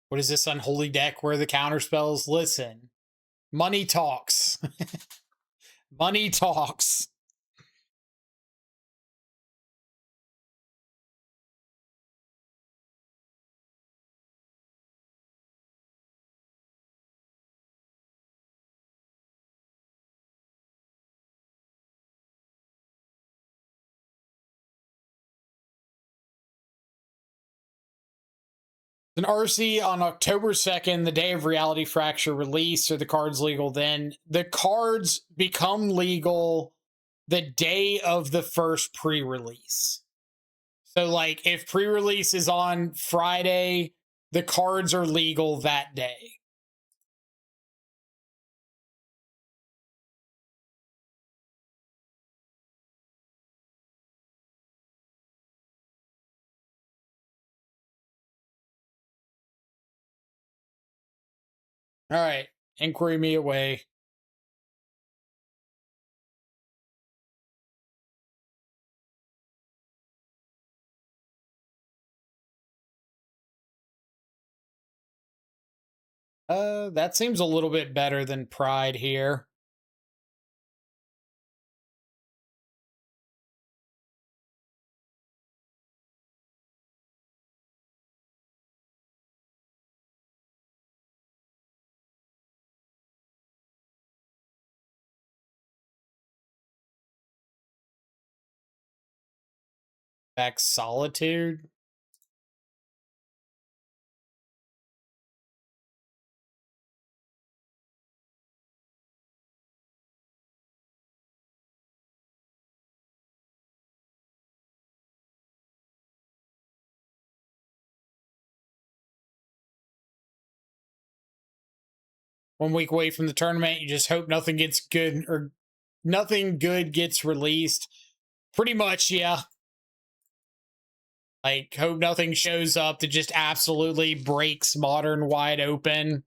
What is this unholy deck where the counter spells? Listen, money talks. Money talks. An RC on October 2nd, the day of Reality Fracture release. Are the cards legal then? The cards become legal the day of the first pre-release. So, like, if pre-release is on Friday, the cards are legal that day. All right, inquiry me away. That seems a little bit better than Pride here. Back Solitude. One week away from the tournament, you just hope nothing gets good or nothing good gets released. Pretty much, yeah. Like, hope nothing shows up that just absolutely breaks Modern wide open.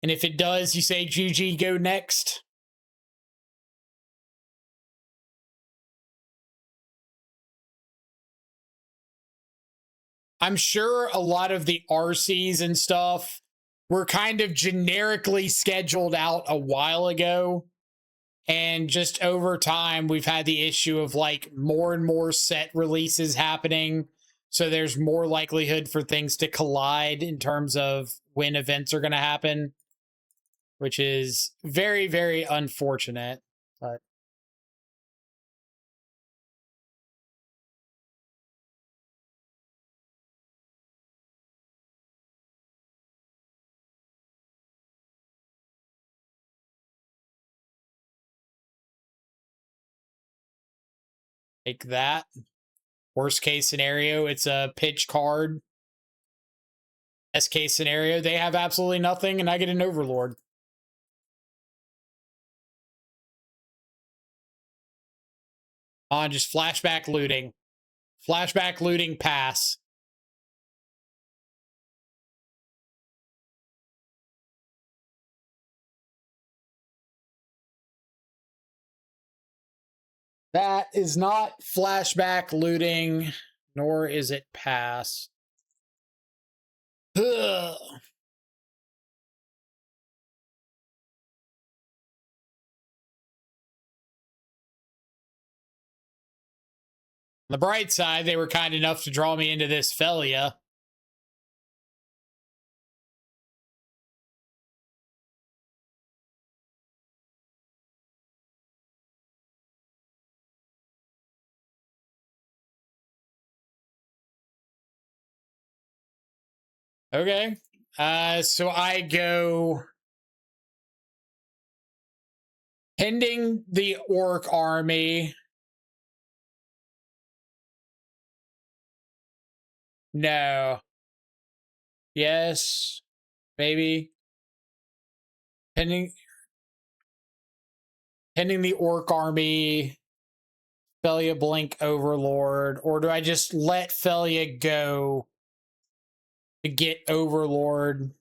And if it does, you say GG, go next. I'm sure a lot of the RCs and stuff were kind of generically scheduled out a while ago. And just over time, we've had the issue of like more and more set releases happening. So there's more likelihood for things to collide in terms of when events are going to happen, which is very, very unfortunate. But take that. Worst case scenario, it's a pitch card. Best case scenario, they have absolutely nothing and I get an Overlord. On just flashback looting. Flashback looting, pass. That is not flashback looting, nor is it pass. Ugh. On the bright side, they were kind enough to draw me into this Felia. Okay. So I go pending the orc army. No. Yes. Maybe. Pending the orc army. Felia blink Overlord. Or do I just let Felia go to get Overlord?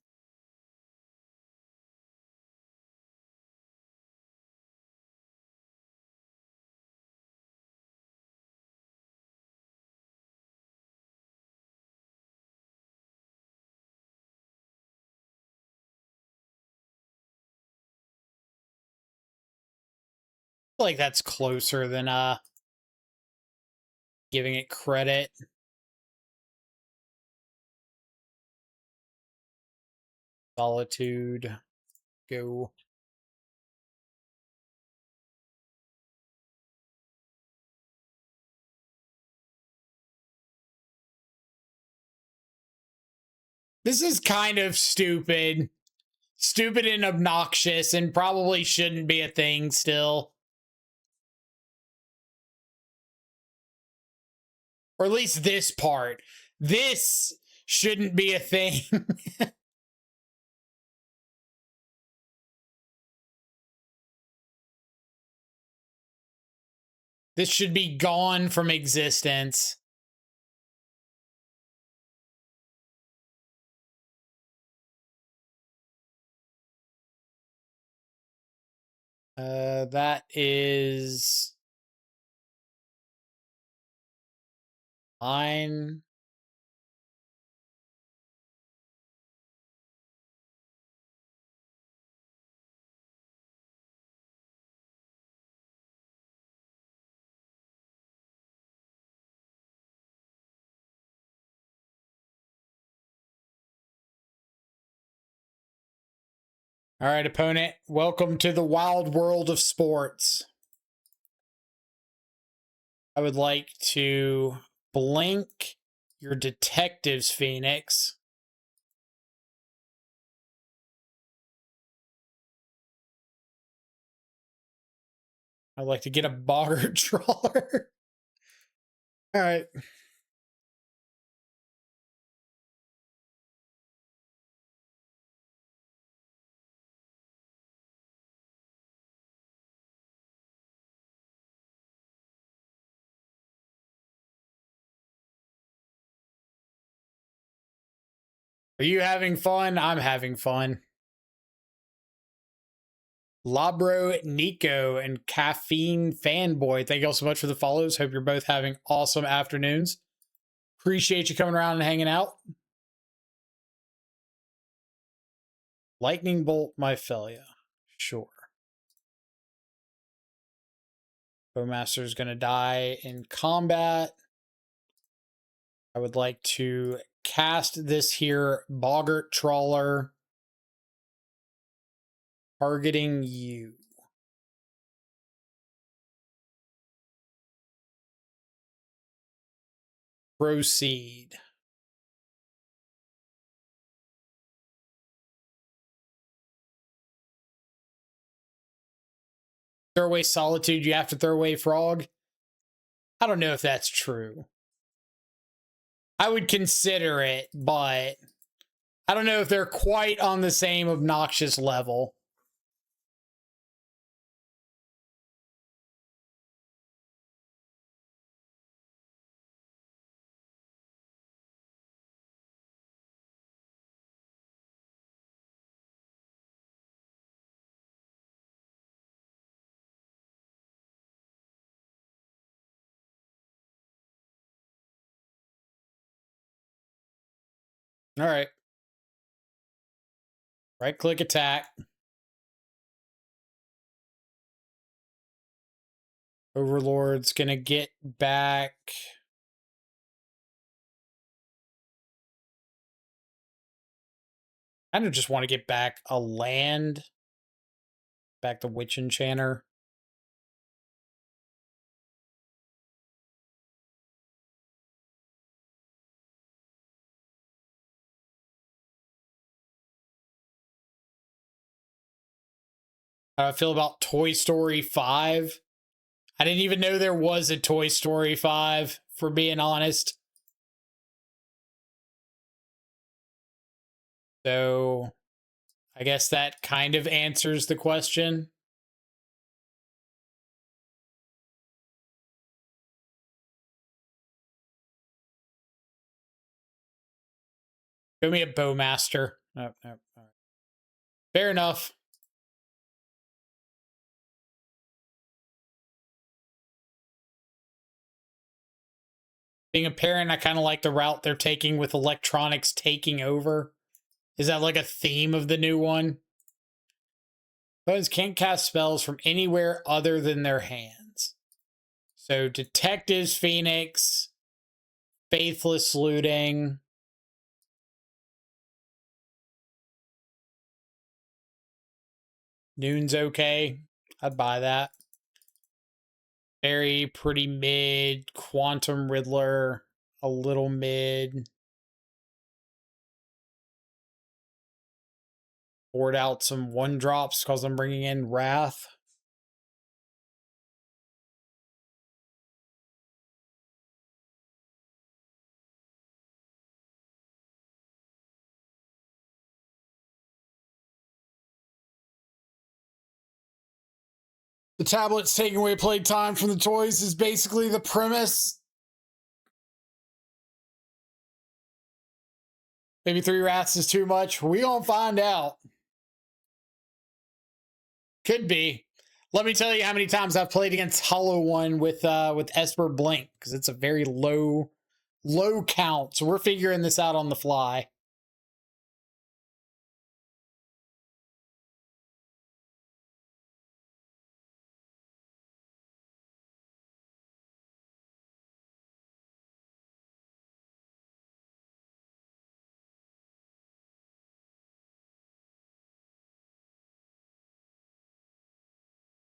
Like that's closer than giving it credit. Solitude. Go. This is kind of stupid. Stupid and obnoxious and probably shouldn't be a thing still. Or at least this part. This shouldn't be a thing. This should be gone from existence. That is fine. All right, opponent. Welcome to the wild world of sports. I would like to blink your Detectives Phoenix. I'd like to get a Boggart Trawler. All right. Are you having fun? I'm having fun. Labro Nico and Caffeine Fanboy. Thank you all so much for the follows. Hope you're both having awesome afternoons. Appreciate you coming around and hanging out. Lightning Bolt Myphelia. Sure. Bowmaster is going to die in combat. I would like to cast this here Boggart Trawler targeting you. Proceed. Throw away Solitude, you have to throw away Frog? I don't know if that's true. I would consider it, but I don't know if they're quite on the same obnoxious level. All right. Right click attack. Overlord's gonna get back. I kind of just want to get back a land. Back the Witch Enchanter. How do I feel about Toy Story 5? I didn't even know there was a Toy Story 5, for being honest. So, I guess that kind of answers the question. Show me a Bowmaster. Oh, no. All right. Fair enough. Being a parent, I kind of like the route they're taking with electronics taking over. Is that like a theme of the new one? Opponents can't cast spells from anywhere other than their hands. So Detectives Phoenix, Faithless Looting. Noon's okay. I'd buy that. Very pretty mid. Quantum Riddler, a little mid. Board out some 1-drops because I'm bringing in Wrath. The tablet's taking away playtime from the toys is basically the premise. Maybe 3 Wraths is too much. We gonna find out. Could be. Let me tell you how many times I've played against Hollow One with Esper Blink, because it's a very low count. So we're figuring this out on the fly.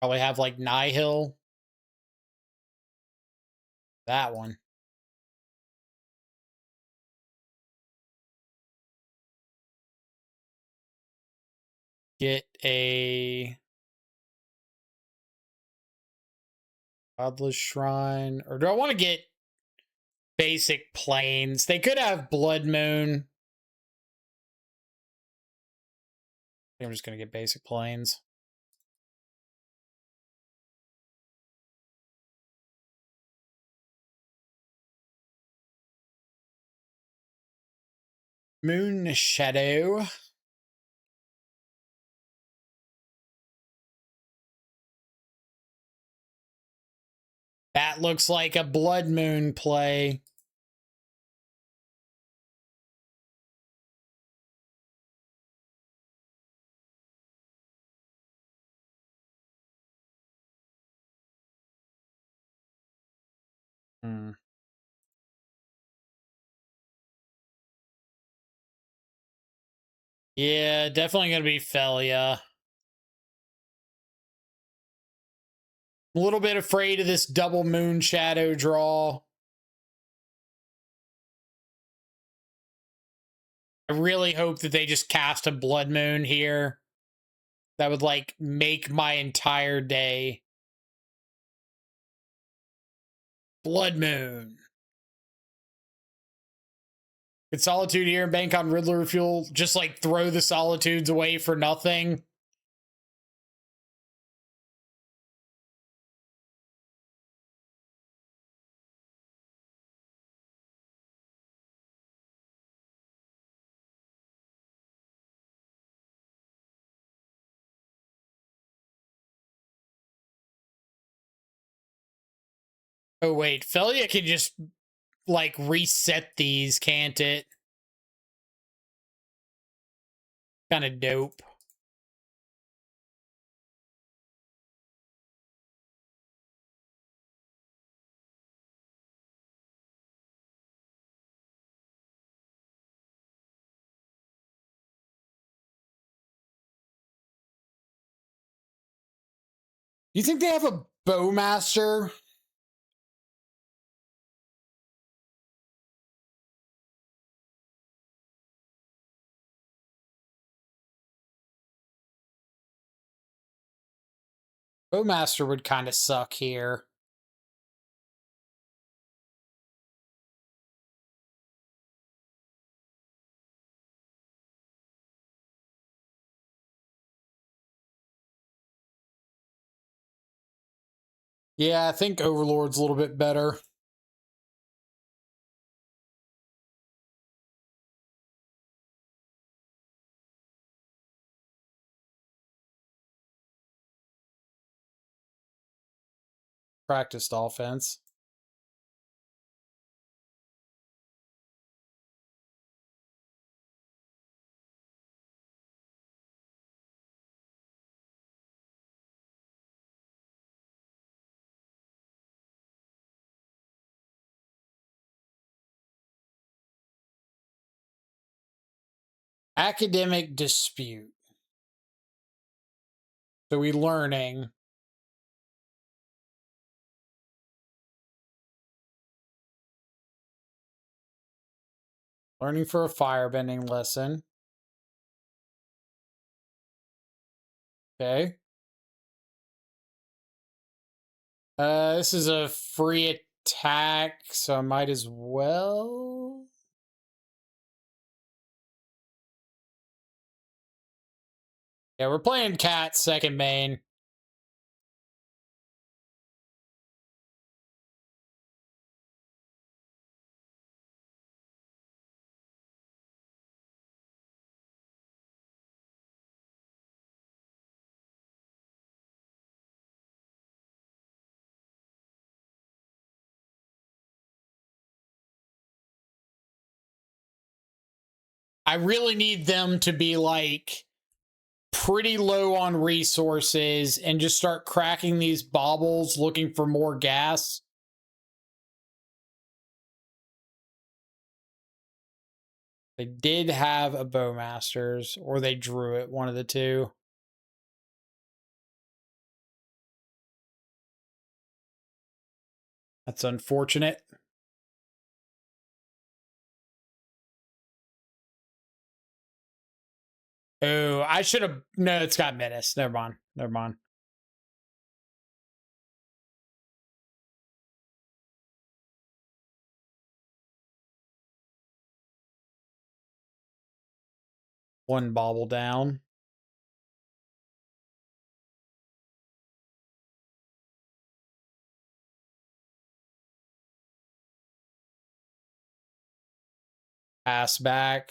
Probably have like Nihil. That one. Get a Godless Shrine. Or do I want to get basic Plains? They could have Blood Moon. I think I'm just going to get basic Plains. Moon Shadow. That looks like a Blood Moon play. Yeah, definitely going to be Felia. A little bit afraid of this double moon shadow draw. I really hope that they just cast a Blood Moon here. That would, like, make my entire day. Blood Moon. Could Solitude here and bank on Riddler Fuel? Just, like, throw the Solitudes away for nothing? Oh, wait. Felia can just, like, reset these, can't it? Kind of dope. You think they have a Bowmaster? Bowmaster would kind of suck here. Yeah, I think Overlord's a little bit better. Practiced offense. Academic dispute. So we learning. Learning for a firebending lesson. Okay. This is a free attack, so I might as well. Yeah, we're playing Cat second main. I really need them to be like pretty low on resources and just start cracking these baubles looking for more gas. They did have a Bowmasters, or they drew it, one of the two. That's unfortunate. Oh, I should have. No, it's got Menace. Never mind. Never mind. One bauble down. Pass back.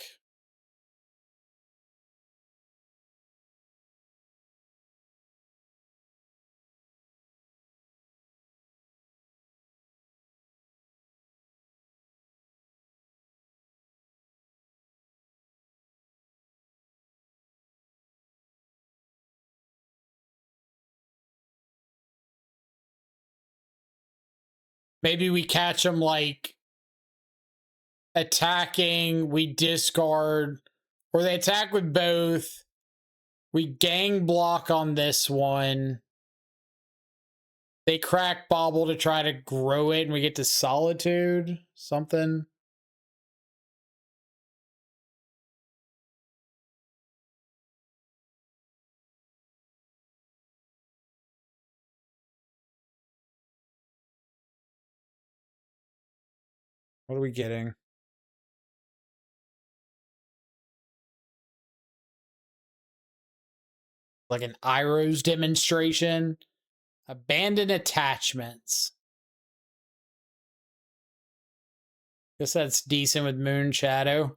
Maybe we catch them like attacking, we discard, or they attack with both. We gang block on this one. They crack Bobble to try to grow it, and we get to Solitude. Something. What are we getting? Like an Iro's demonstration. Abandon attachments. Guess that's decent with Moon Shadow.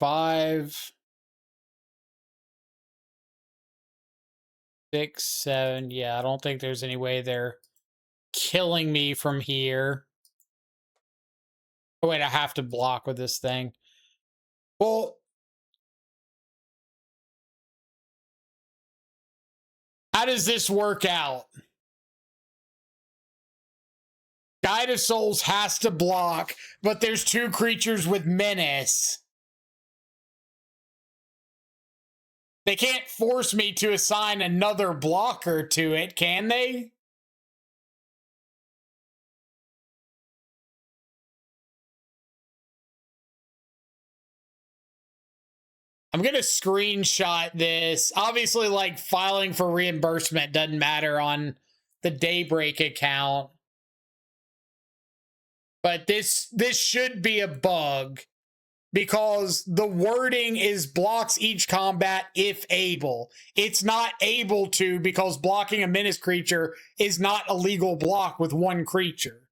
Five, 6, 7. Yeah, I don't think there's any way they're killing me from here. Oh, wait, I have to block with this thing. Well, how does this work out? Guide of Souls has to block, but there's 2 creatures with Menace. They can't force me to assign another blocker to it, can they? I'm going to screenshot this. Obviously, like, filing for reimbursement doesn't matter on the Daybreak account. But this should be a bug, because the wording is blocks each combat if able. It's not able to, because blocking a menace creature is not a legal block with 1 creature.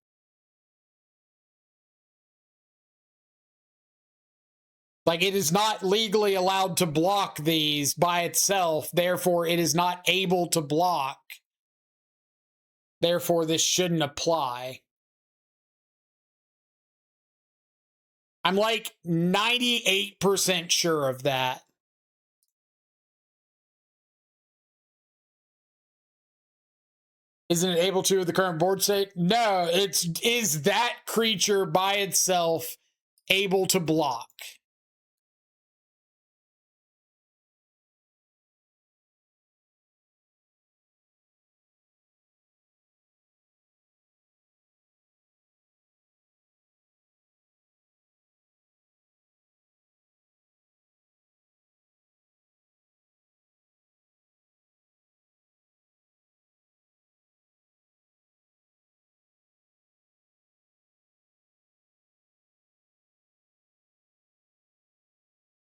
Like, it is not legally allowed to block these by itself, therefore it is not able to block. Therefore, this shouldn't apply. I'm like 98% sure of that. Isn't it able to with the current board state? No, is that creature by itself able to block?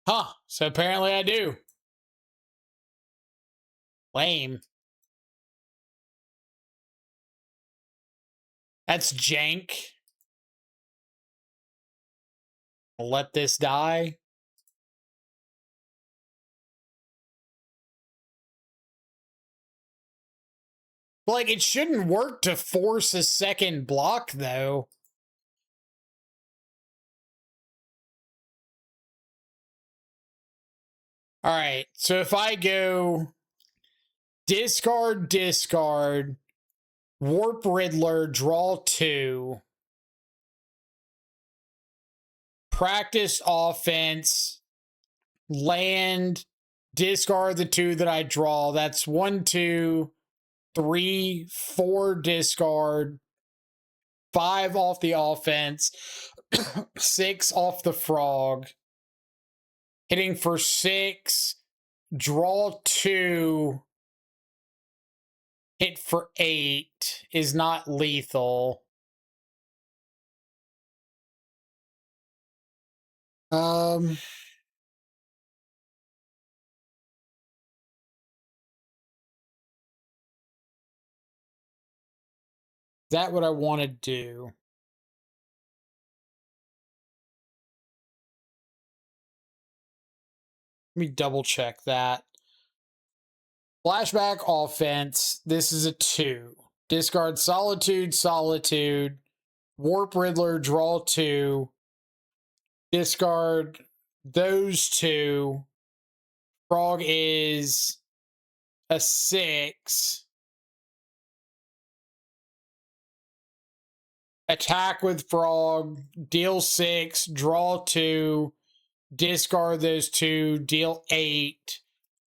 Huh, so apparently I do. Lame. That's jank. I'll let this die. Like, it shouldn't work to force a second block, though. All right, so if I go discard, discard, Warp Riddler, draw 2, practice offense, land, discard the 2 that I draw. That's 1, 2, 3, 4 discard, 5 off the offense, 6 off the frog. Hitting for 6, draw 2, hit for 8 is not lethal. Is that what I want to do? Let me double check that. Flashback offense. This is a 2. Discard Solitude, Solitude. Warp Riddler, draw 2. Discard those 2. Frog is a 6. Attack with Frog, deal 6, draw 2, discard those 2, deal 8.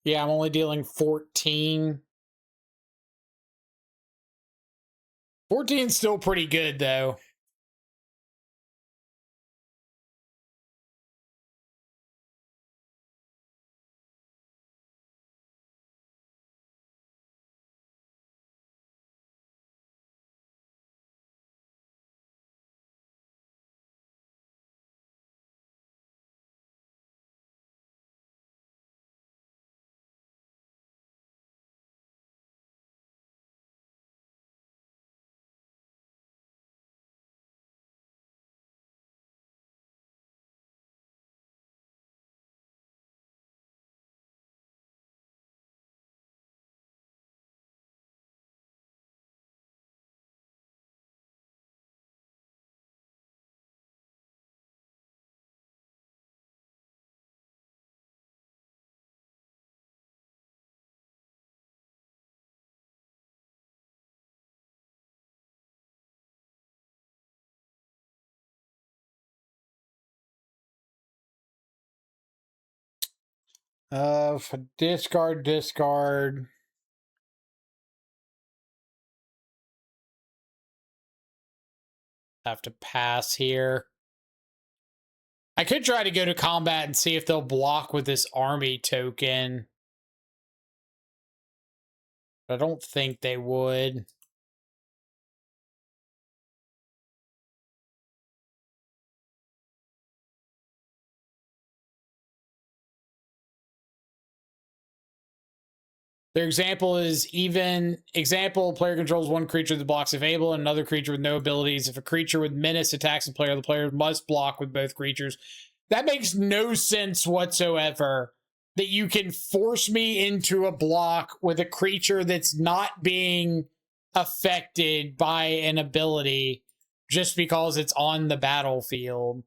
Yeah, I'm only dealing 14. 14's still pretty good, though. Discard. Have to pass here. I could try to go to combat and see if they'll block with this army token. But I don't think they would. Their example is player controls one creature that blocks if able, and another creature with no abilities. If a creature with menace attacks the player must block with both creatures. That makes no sense whatsoever. That you can force me into a block with a creature that's not being affected by an ability just because it's on the battlefield.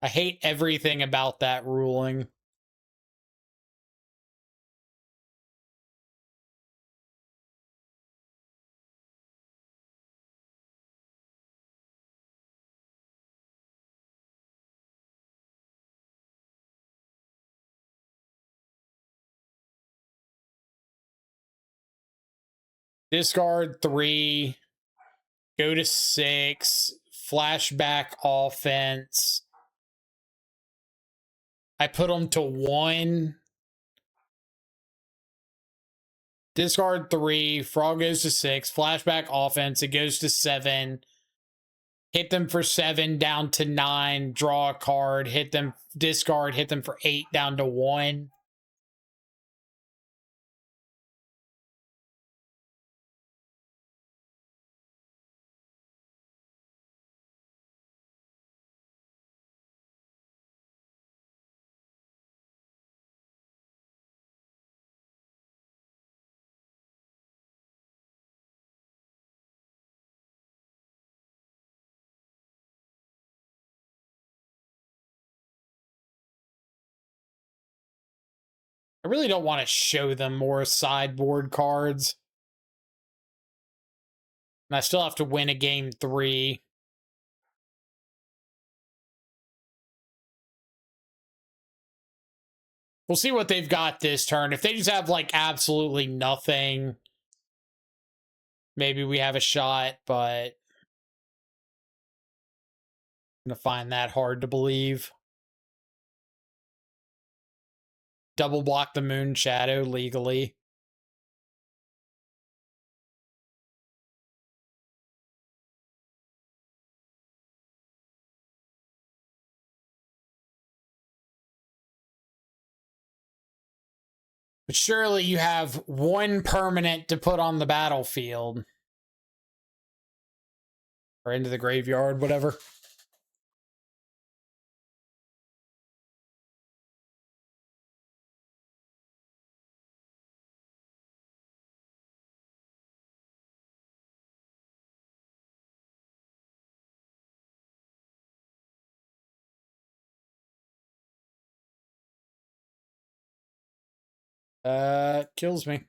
I hate everything about that ruling. Discard 3, go to 6, flashback offense. I put them to 1. Discard 3, frog goes to 6, flashback offense, it goes to 7. Hit them for 7, down to 9, draw a card, hit them, discard, hit them for 8, down to 1. I really don't want to show them more sideboard cards. And I still have to win a game 3. We'll see what they've got this turn. If they just have, like, absolutely nothing, maybe we have a shot, but I'm going to find that hard to believe. Double block the Moon Shadow legally. But surely you have one permanent to put on the battlefield. Or into the graveyard, whatever. Kills me.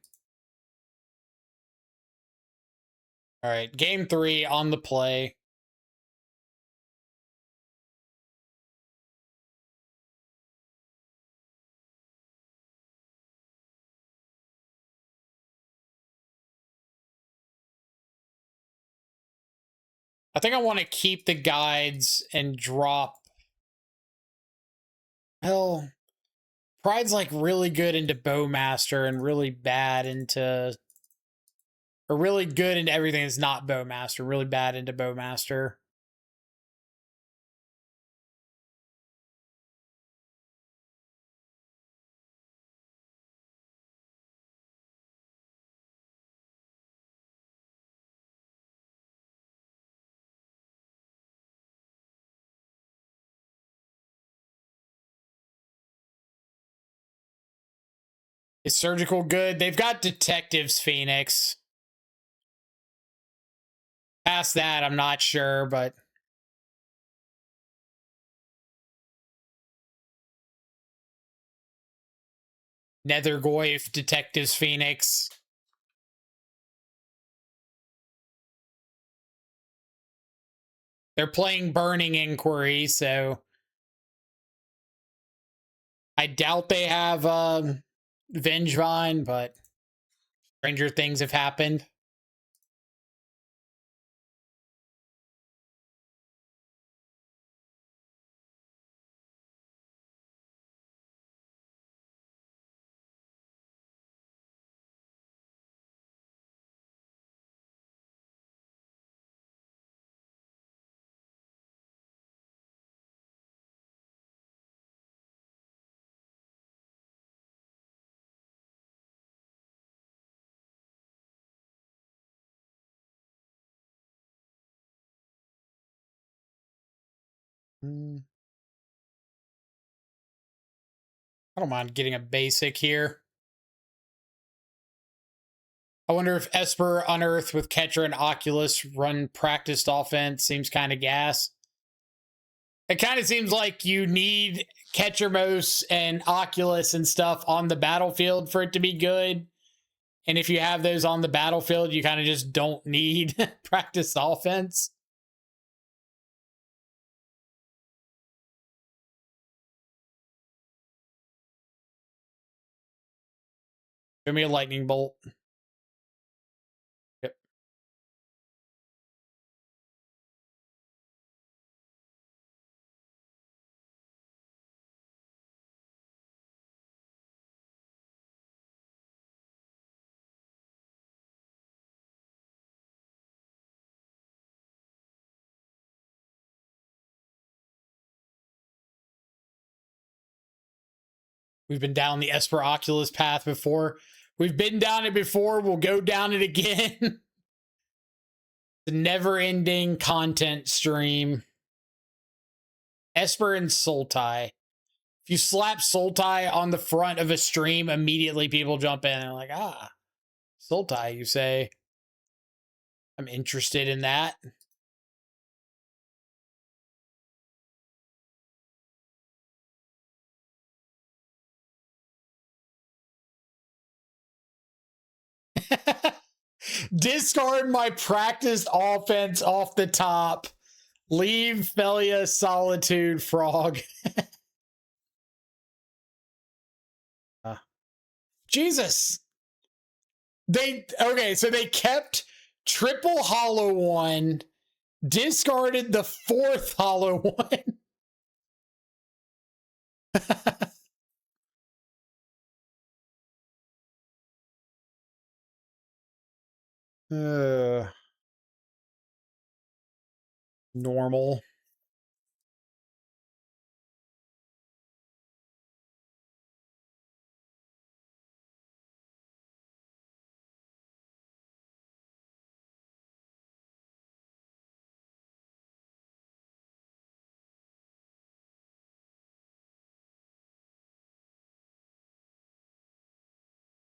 All right, game 3 on the play. I think I want to keep the guides and drop. Hell, Pride's like really good into Bowmaster and really bad into. Or really good into everything that's not Bowmaster. Really bad into Bowmaster. Is Surgical good? They've got Detectives Phoenix. Past that, I'm not sure, but... Nethergoyf, Detectives Phoenix. They're playing Burning Inquiry, so... I doubt they have Vengevine, but... Stranger things have happened. I don't mind getting a basic here. I wonder if Esper Unearth with Catcher and Oculus run practiced offense seems kind of gas. It kind of seems like you need Catchermos and Oculus and stuff on the battlefield for it to be good. And if you have those on the battlefield, you kind of just don't need practiced offense. Give me a lightning bolt. Yep. We've been down the Esper Oculus path before. We've been down it before. We'll go down it again. The never-ending content stream. Esper and Sultai. If you slap Sultai on the front of a stream, immediately people jump in and are like, ah, Sultai, you say. I'm interested in that. Discard my practiced offense off the top. Leave Felia Solitude Frog. Jesus. So they kept triple hollow one, discarded the fourth hollow one. Normal.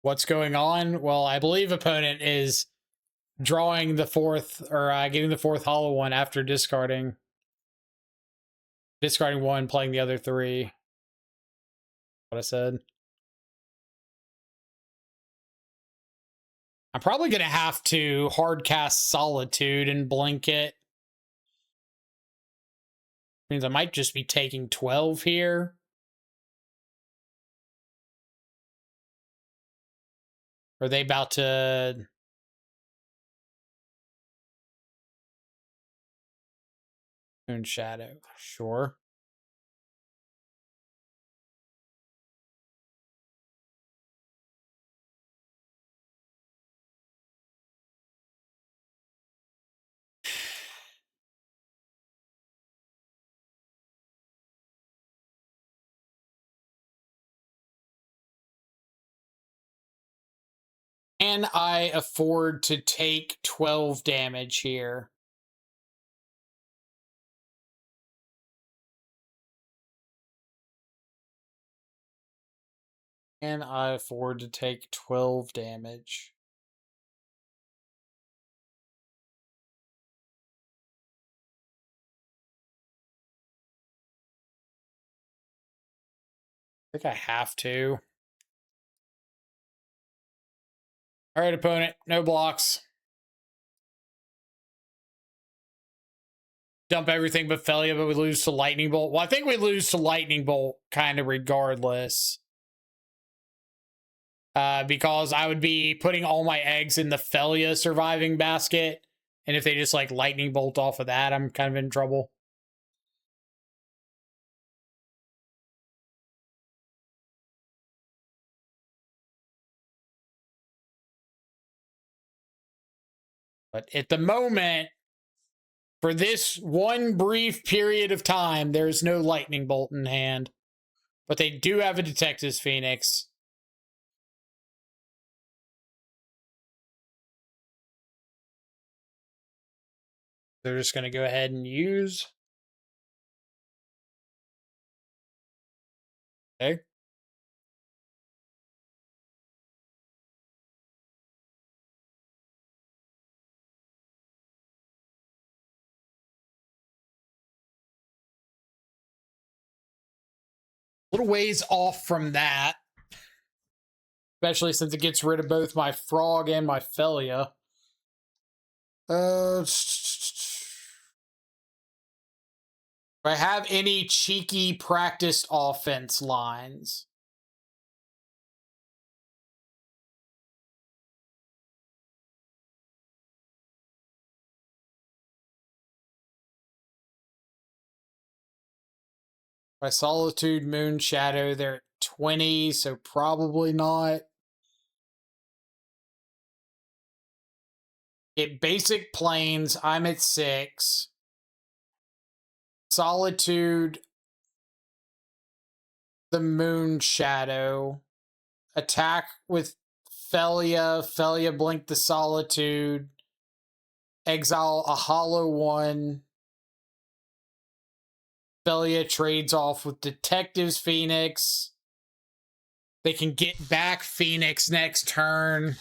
What's going on? Well, I believe opponent is drawing the fourth, or getting the fourth hollow one after discarding. Discarding one, playing the other three. What I said. I'm probably going to have to hard cast Solitude and blink it. Means I might just be taking 12 here. Are they about to... Moon Shadow, sure. Can I afford to take 12 damage here? Can I afford to take 12 damage? I think I have to. All right, opponent, no blocks. Dump everything but Felia, but we lose to Lightning Bolt. Well, I think we lose to Lightning Bolt kind of regardless. Because I would be putting all my eggs in the Felia surviving basket. And if they just like Lightning Bolt off of that, I'm kind of in trouble. But at the moment, for this one brief period of time, there's no Lightning Bolt in hand. But they do have a Detective's Phoenix. They're just going to go ahead and use. Okay. Little ways off from that. Especially since it gets rid of both my Frog and my Felia. Do I have any cheeky practiced offense lines? By Solitude, Moon, Shadow, they're at 20, so probably not. It basic planes, I'm at 6. Solitude, the Moon Shadow. Attack with Felia. Felia blink the Solitude. Exile a hollow one. Felia trades off with Detective's Phoenix. They can get back Phoenix next turn.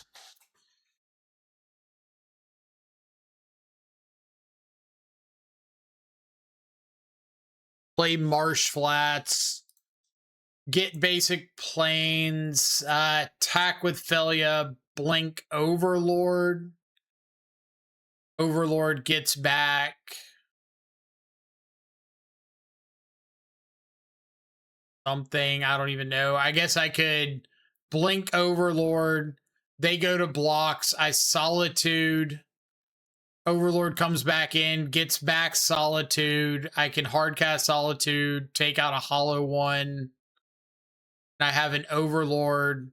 Play Marsh Flats. Get basic planes. Attack with Felia. Blink Overlord. Overlord gets back. Something, I don't even know. I guess I could blink Overlord. They go to blocks. I Solitude. Overlord comes back in, gets back Solitude. I can hardcast Solitude, take out a hollow one. I have an Overlord.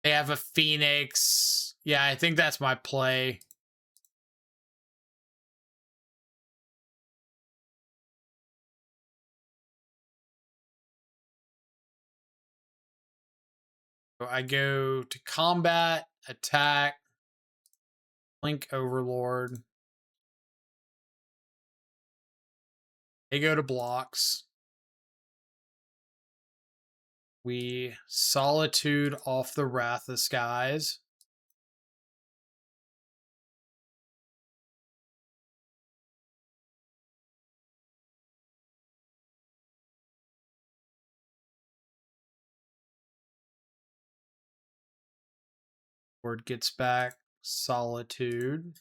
They have a Phoenix. Yeah, I think that's my play. So I go to combat, attack, blink Overlord. They go to blocks. We Solitude off the Wrath of Skies. Board gets back Solitude.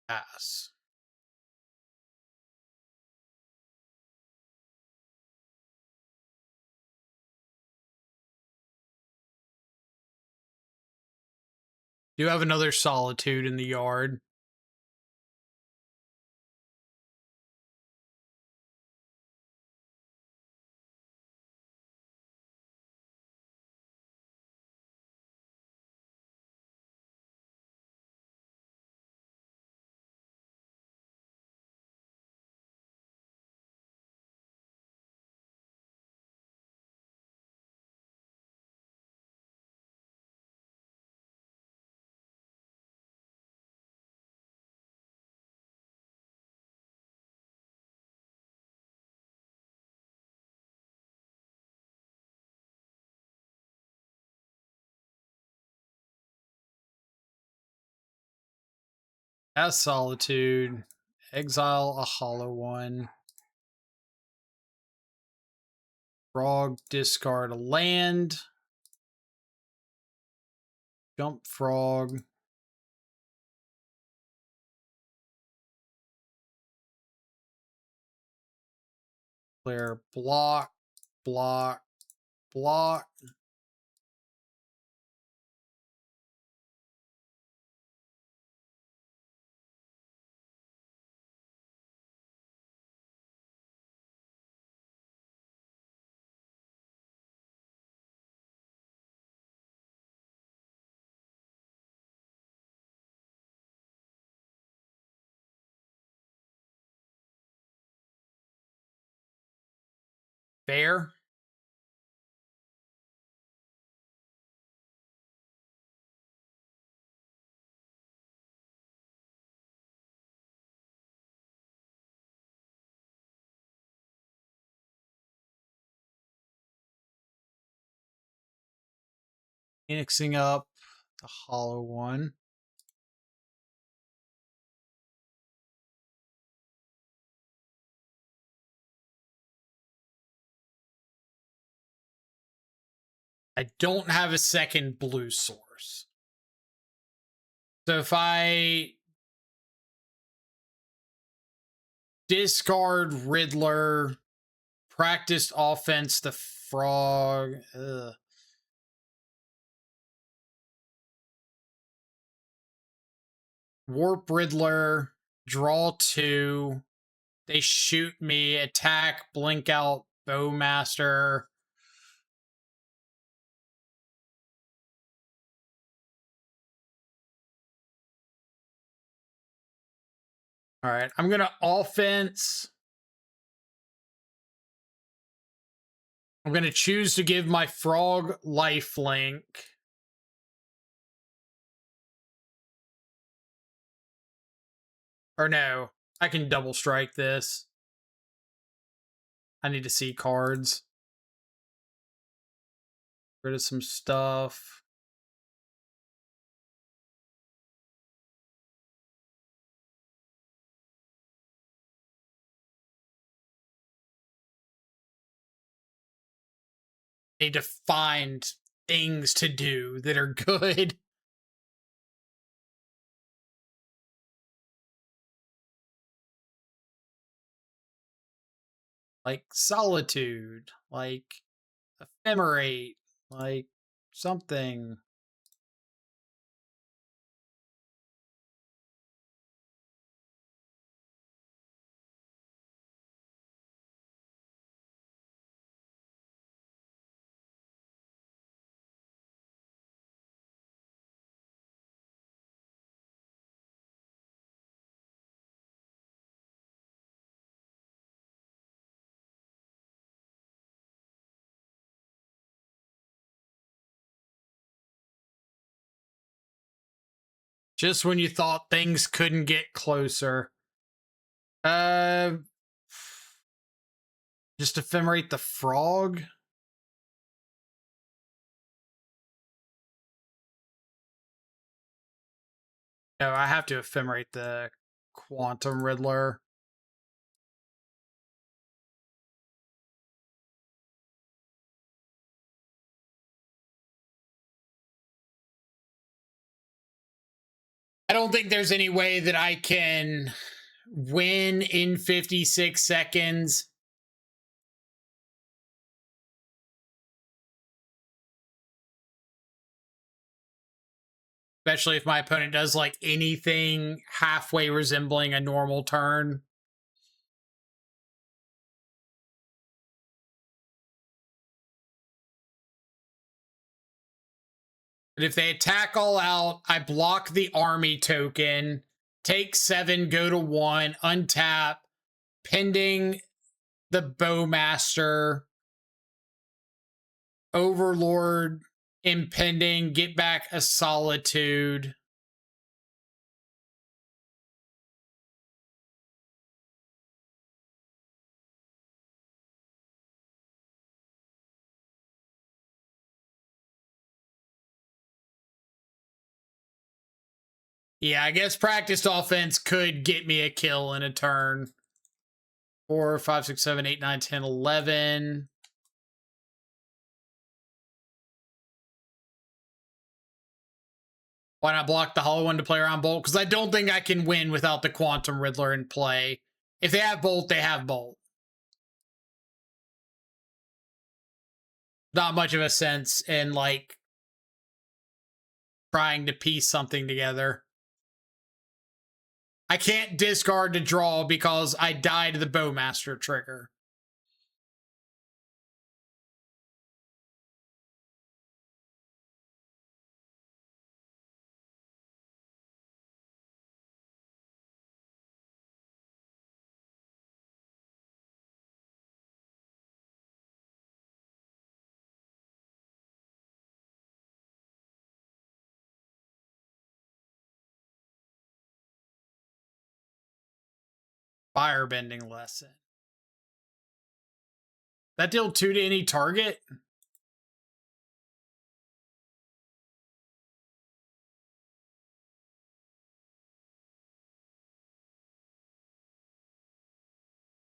Pass. Do you have another Solitude in the yard? As Solitude, exile a hollow one. Frog, discard a land. Jump Frog. Clear block, block, block. Fair. Phoenixing up the hollow one. I don't have a second blue source. So if I discard Riddler, practiced offense, the frog. Warp Riddler, draw 2. They shoot me, attack, blink out, Bowmaster. All right, I'm going to offense. I'm going to choose to give my frog lifelink. Or no, I can double strike this. I need to see cards. Rid of some stuff. Need to find things to do that are good. Like Solitude, like Ephemerate, like something. Just when you thought things couldn't get closer. Just ephemerate the frog? No, I have to ephemerate the Quantum Riddler. I don't think there's any way that I can win in 56 seconds. Especially if my opponent does like anything halfway resembling a normal turn. But if they attack all out, I block the army token, take 7, go to 1, untap, pending the Bowmaster, Overlord, impending, get back a Solitude. Yeah, I guess practiced offense could get me a kill in a turn. 4, 5, 6, 7, 8, 9, 10, 11. Why not block the Hollow One to play around Bolt? Because I don't think I can win without the Quantum Riddler in play. If they have Bolt, they have Bolt. Not much of a sense in, like, trying to piece something together. I can't discard to draw because I died to the Bowmaster trigger. Firebending lesson. That deal 2 to any target?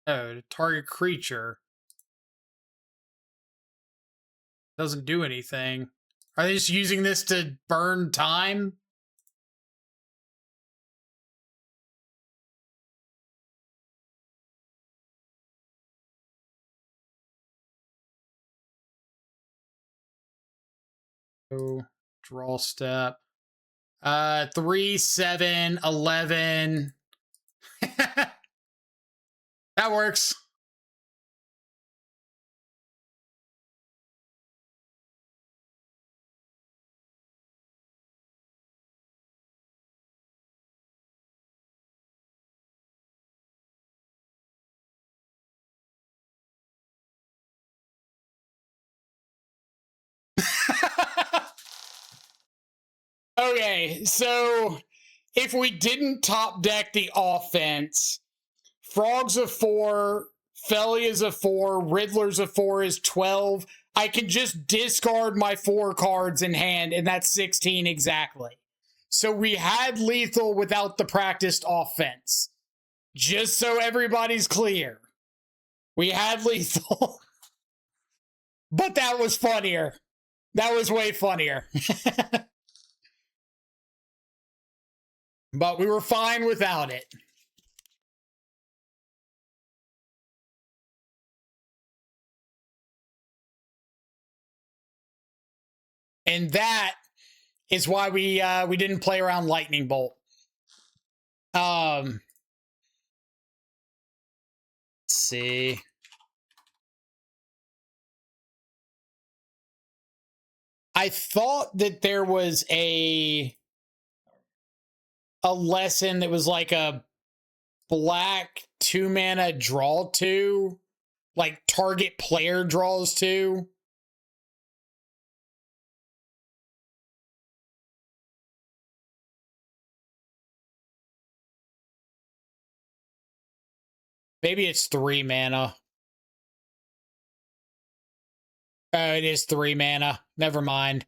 No, to target creature. Doesn't do anything. Are they just using this to burn time? Oh, draw step. 3, 7, 11. That works. Okay, so if we didn't top deck the offense, Frog's a 4, Felly is a 4, Riddler's a 4 is 12. I can just discard my 4 cards in hand, and that's 16 exactly. So we had lethal without the practiced offense. Just so everybody's clear. We had lethal. But that was funnier. That was way funnier. But we were fine without it. And that is why we didn't play around Lightning Bolt. Let's see. I thought that there was a lesson that was like a black 2-mana draw 2, like target player draws 2. Maybe it's 3 mana. Oh, it is 3 mana. Never mind.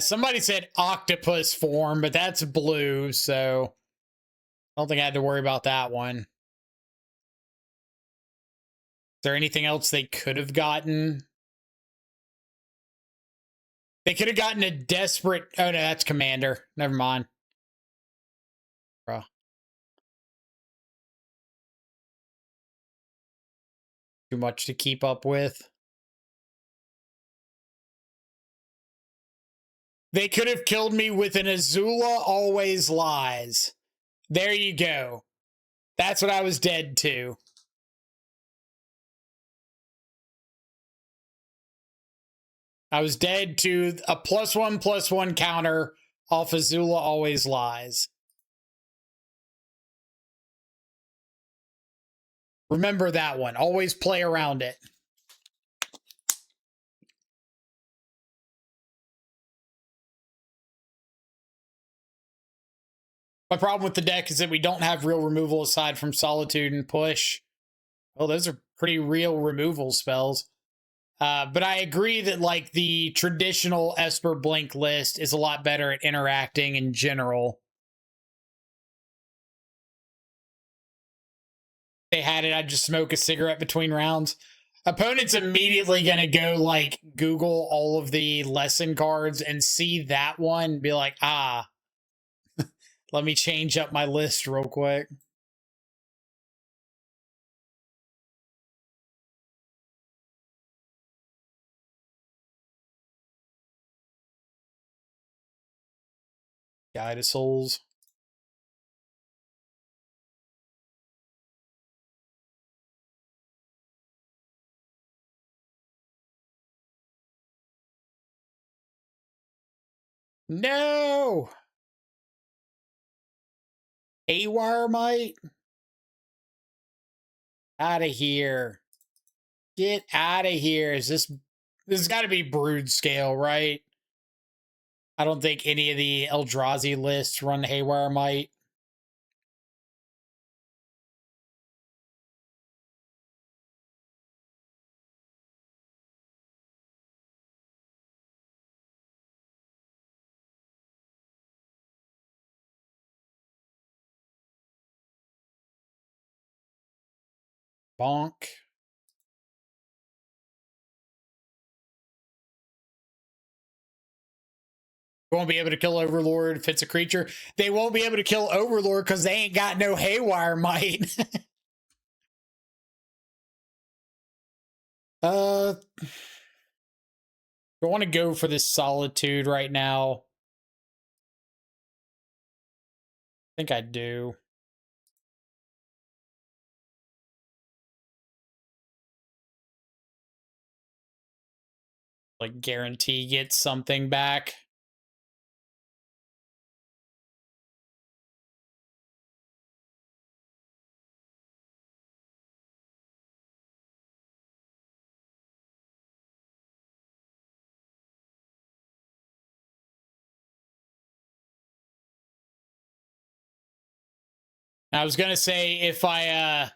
Somebody said octopus form, but that's blue, so I don't think I had to worry about that one. Is there anything else they could have gotten? They could have gotten a desperate... Oh, no, that's Commander. Never mind. Bro. Too much to keep up with. They could have killed me with an Azula Always Lies. There you go. That's what I was dead to. I was dead to a +1/+1 counter off Azula Always Lies. Remember that one. Always play around it. My problem with the deck is that we don't have real removal aside from Solitude and Push. Oh, those are pretty real removal spells. But I agree that like the traditional Esper Blink list is a lot better at interacting in general. If they had it, I'd just smoke a cigarette between rounds. Opponent's immediately going to go like Google all of the lesson cards and see that one, be like, ah, let me change up my list real quick. Guide of Souls. No! Haywire Might? Out of here. Get out of here. This has got to be Broodscale, right? I don't think any of the Eldrazi lists run Haywire Might. Bonk. Won't be able to kill Overlord if it's a creature. They won't be able to kill Overlord because they ain't got no Haywire Might. I want to go for this Solitude right now. I think I do. Like, guarantee get something back. I was gonna say if I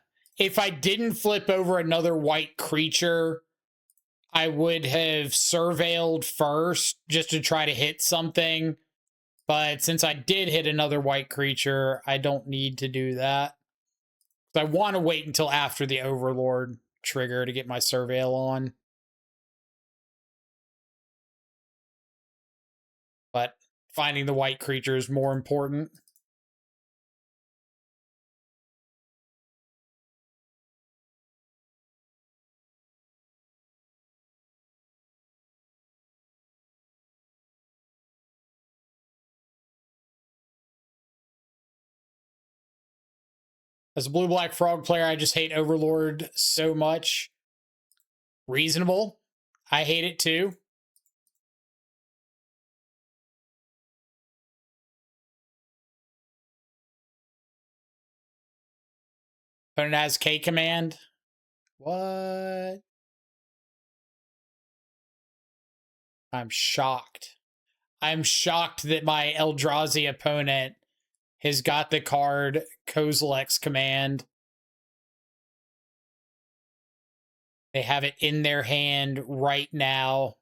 didn't flip over another white creature, I would have surveilled first just to try to hit something. But since I did hit another white creature, I don't need to do that. So I want to wait until after the Overlord trigger to get my surveil on. But finding the white creature is more important. As a blue-black frog player, I just hate Overlord so much. Reasonable. I hate it too. Opponent has K command. What? I'm shocked. I'm shocked that my Eldrazi opponent has got the card Kozilek's command. They have it in their hand right now.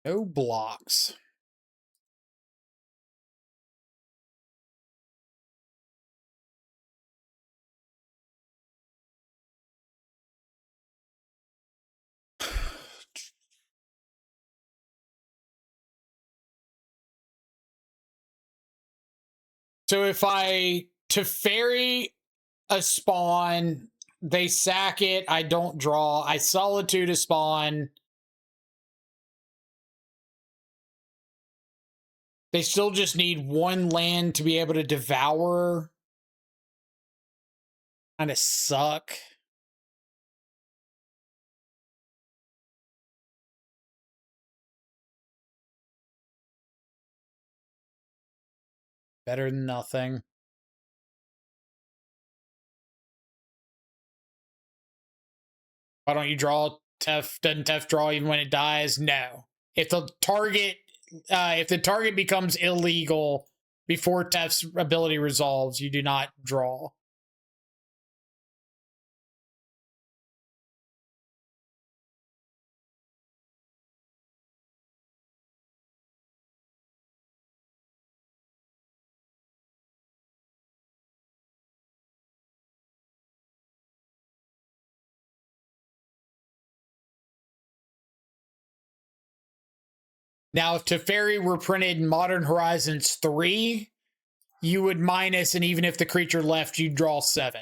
No blocks. So if I Teferi a spawn, they sack it, I don't draw. I Solitude a spawn. They still just need one land to be able to devour. Kind of suck. Better than nothing. Why don't you draw? Doesn't Tef draw even when it dies? No. If the target becomes illegal before Tef's ability resolves, you do not draw. Now, if Teferi were printed in Modern Horizons 3, you would minus, and even if the creature left, you'd draw 7.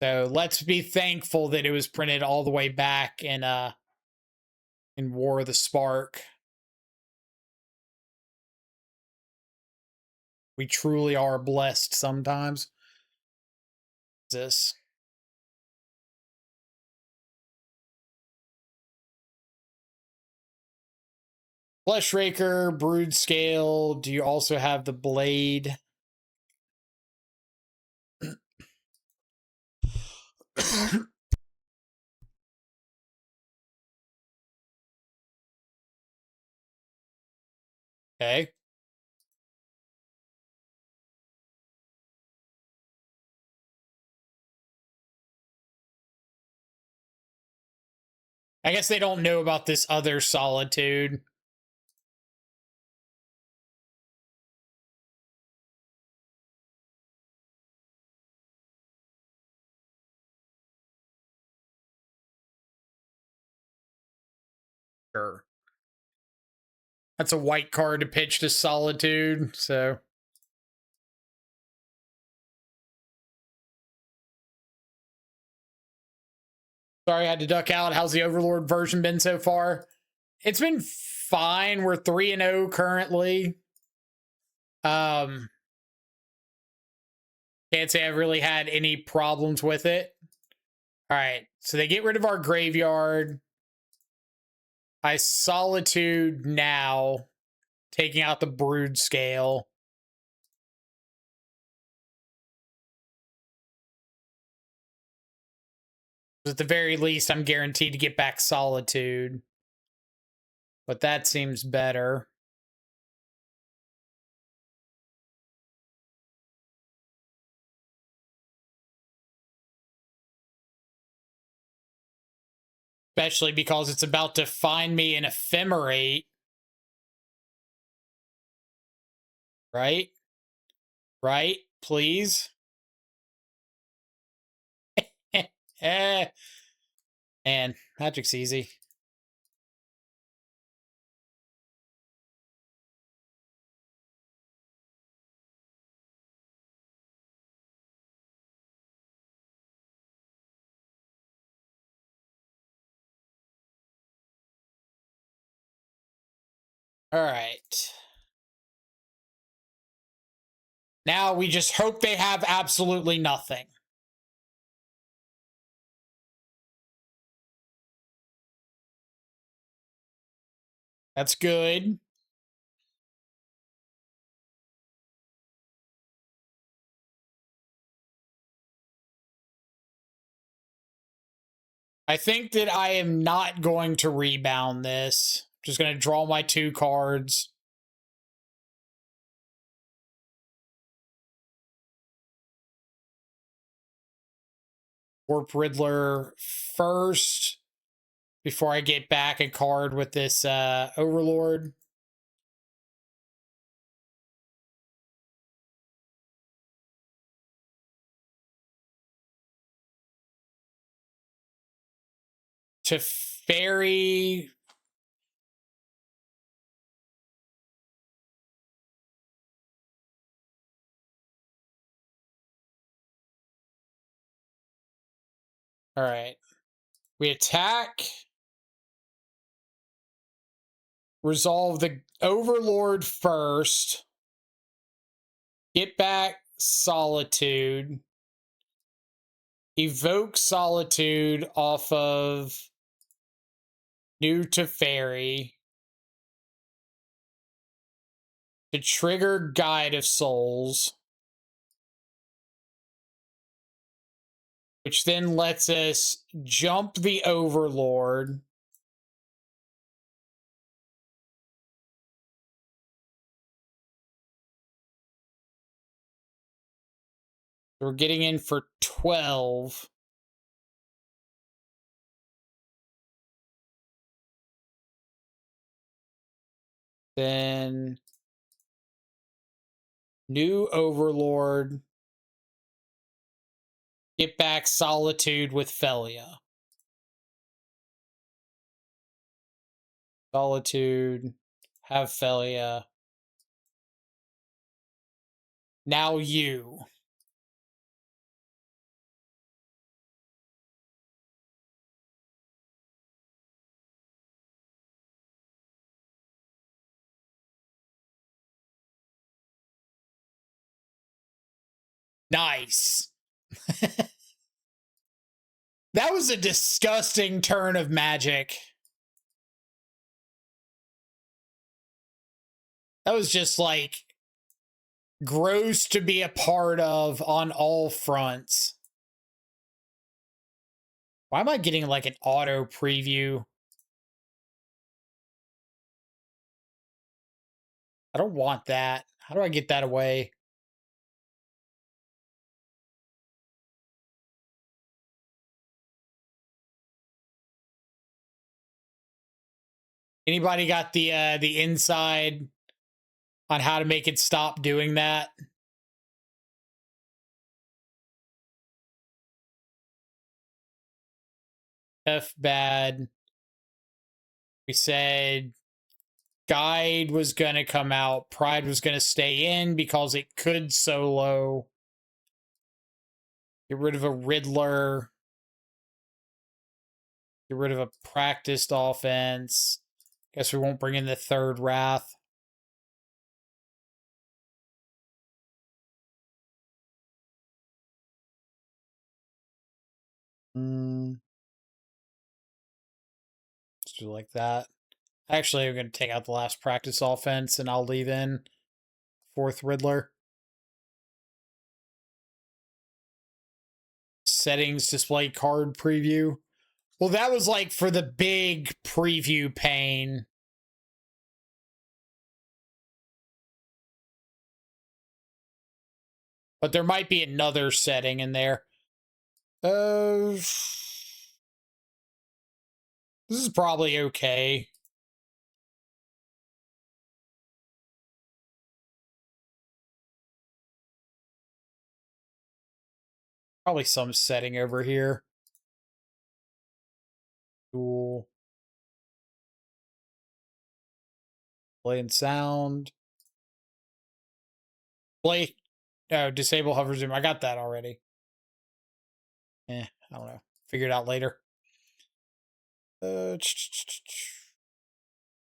So let's be thankful that it was printed all the way back in War of the Spark. We truly are blessed sometimes. This. Fleshraker, Broodscale. Do you also have the blade? Okay. I guess they don't know about this other Solitude. Sure. That's a white card to pitch to Solitude, so. Sorry, I had to duck out. How's the Overlord version been so far? It's been fine. We're 3-0 currently. Can't say I've really had any problems with it. All right, so they get rid of our graveyard. I Solitude now, taking out the Broodscale. At the very least, I'm guaranteed to get back Solitude. But that seems better. Especially because it's about to find me an Ephemerate. Right? Right? Please? Man, Magic's easy. All right. Now we just hope they have absolutely nothing. That's good. I think that I am not going to rebound this. Just going to draw my 2 cards. Warp Riddler first before I get back a card with this Overlord. To Fairy. All right. We attack. Resolve the Overlord first. Get back Solitude. Evoke Solitude off of New Teferi to trigger Guide of Souls, which then lets us jump the Overlord. We're getting in for 12. Then new Overlord. Get back Solitude with Felia. Solitude. Have Felia. Now you. Nice. That was a disgusting turn of Magic. That was just like gross to be a part of on all fronts. Why am I getting like an auto preview? I don't want that. How do I get that away? Anybody got the inside on how to make it stop doing that? F bad. We said Guide was going to come out. Pride was going to stay in because it could solo. Get rid of a Riddler. Get rid of a practiced offense. Guess we won't bring in the 3rd Wrath. Let's do like that. Actually, I'm going to take out the last practice offense and I'll leave in 4th Riddler. Settings, display card preview. Well, that was like for the big preview pane. But there might be another setting in there. This is probably okay. Probably some setting over here. Cool. Play and sound. Play. Oh, disable hover zoom. I got that already. I don't know. Figure it out later.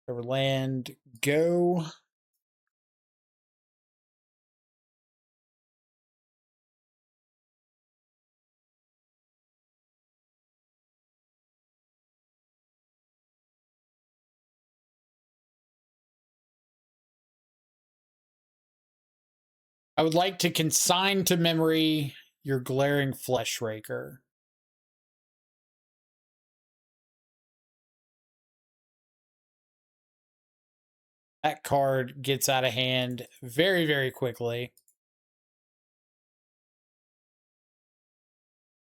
Overland. Go. I would like to consign to memory your glaring flesh raker. That card gets out of hand very, very quickly.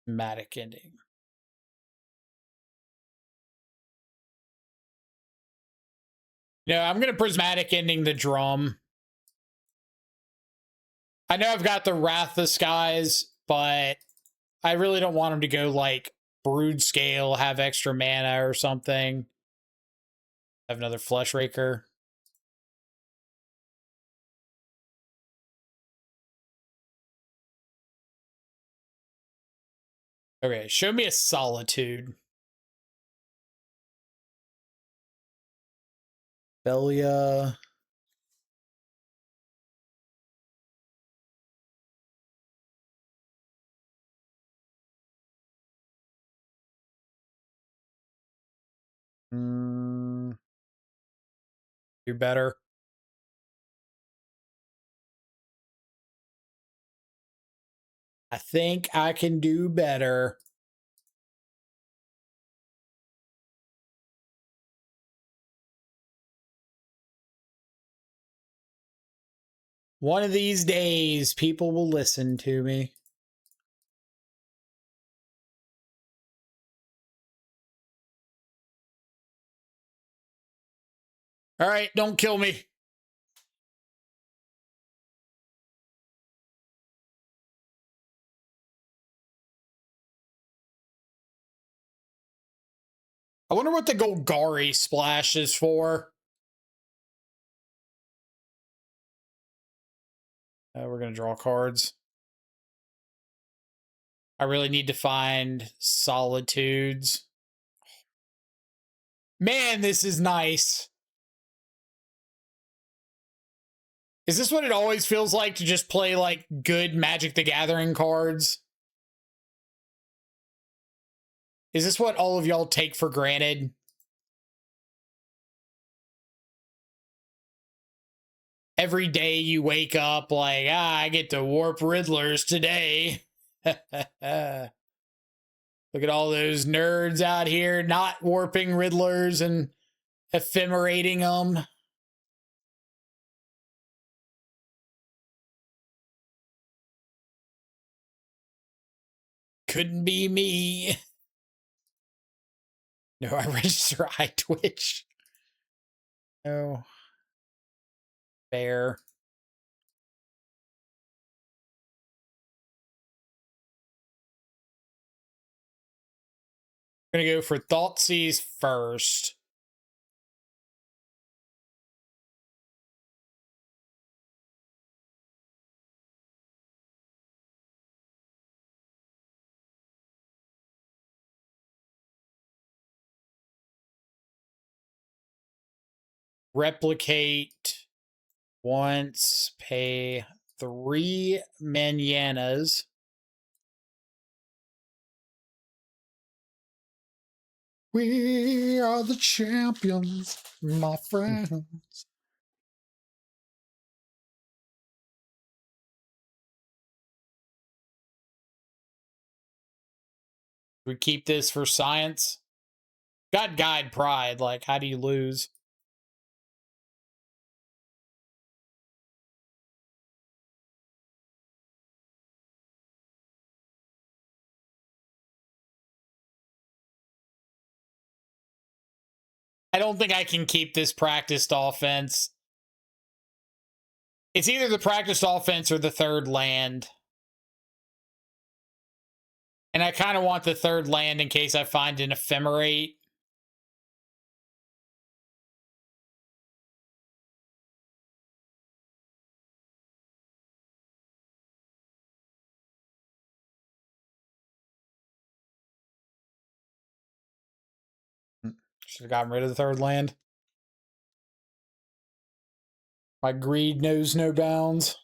Prismatic Ending. No, I'm going to Prismatic Ending the drum. I know I've got the Wrath of the Skies, but I really don't want him to go like Broodscale, have extra mana or something. Have another Flesh Raker. Okay, show me a Solitude. Belia. Do better. I think I can do better. One of these days, people will listen to me. All right, don't kill me. I wonder what the Golgari splash is for. We're going to draw cards. I really need to find Solitudes. Man, this is nice. Is this what it always feels like to just play like good Magic the Gathering cards? Is this what all of y'all take for granted? Every day you wake up like, I get to warp Riddlers today. Look at all those nerds out here not warping Riddlers and ephemerating them. Couldn't be me. No, I register iTwitch. No. Fair. I'm going to go for Thoughtseize first. Replicate once, pay 3 mananas. We are the champions, my friends. We keep this for science. God Guide Pride, like, how do you lose? I don't think I can keep this practiced offense. It's either the practiced offense or the third land. And I kind of want the third land in case I find an ephemerate. Should have gotten rid of the third land. My greed knows no bounds.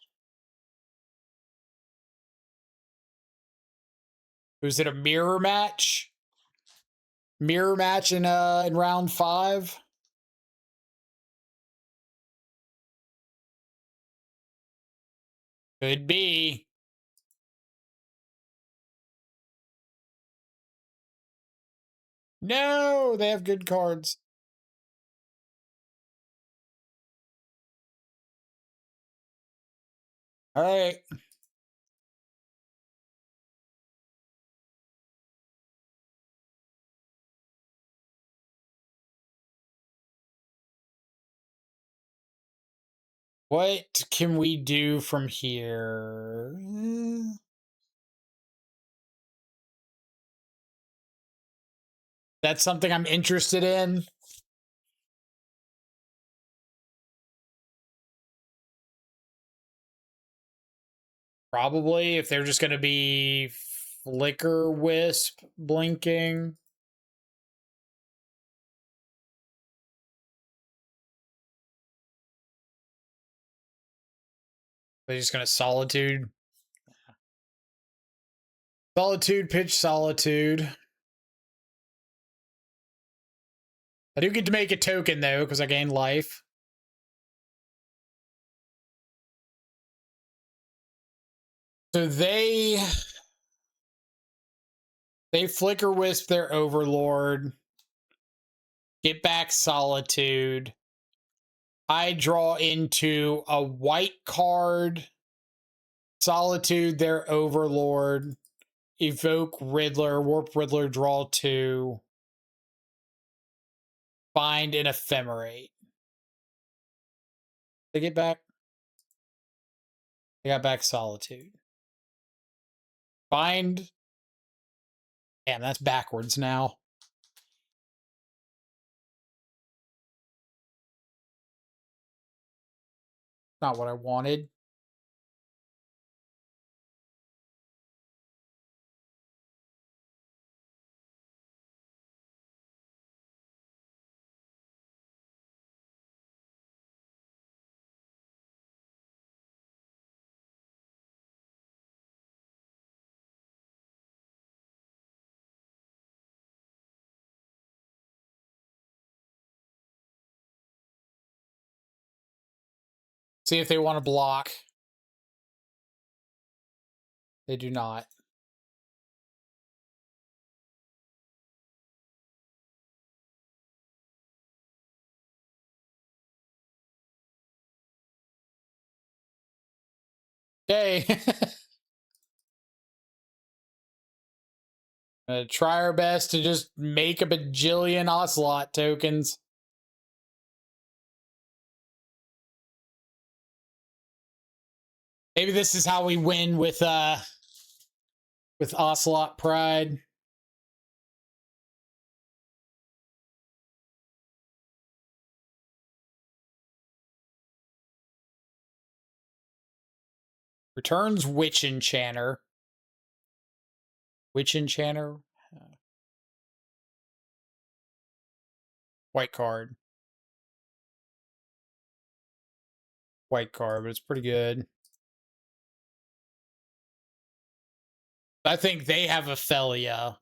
Was it a mirror match? Mirror match in round 5? Could be. No, they have good cards. All right. What can we do from here? That's something I'm interested in. Probably, if they're just going to be Flicker Wisp blinking. They're just going to Solitude. Solitude, pitch Solitude. I do get to make a token, though, because I gain life. So they Flicker Wisp their Overlord. Get back Solitude. I draw into a white card. Solitude their Overlord. Evoke Riddler. Warp Riddler, draw 2. Find an Ephemerate. They get back. They got back Solitude. Find. Damn, that's backwards now. Not what I wanted. See if they want to block. They do not. Okay. Try our best to just make a bajillion Ocelot tokens. Maybe this is how we win with Ocelot Pride. Returns Witch Enchanter. Witch Enchanter. White card. White card, but it's pretty good. I think they have Ophelia.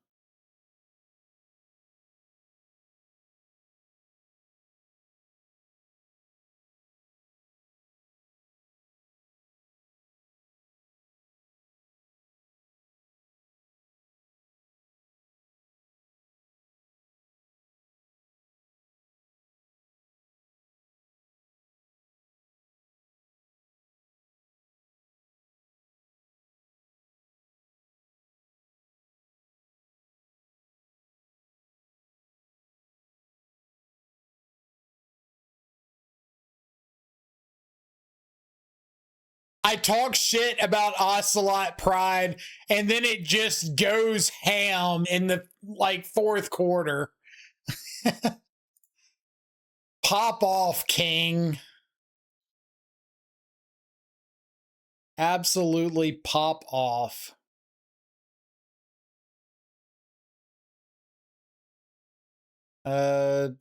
I talk shit about Ocelot Pride, and then it just goes ham in the fourth quarter. Pop off, King. Absolutely pop off. Were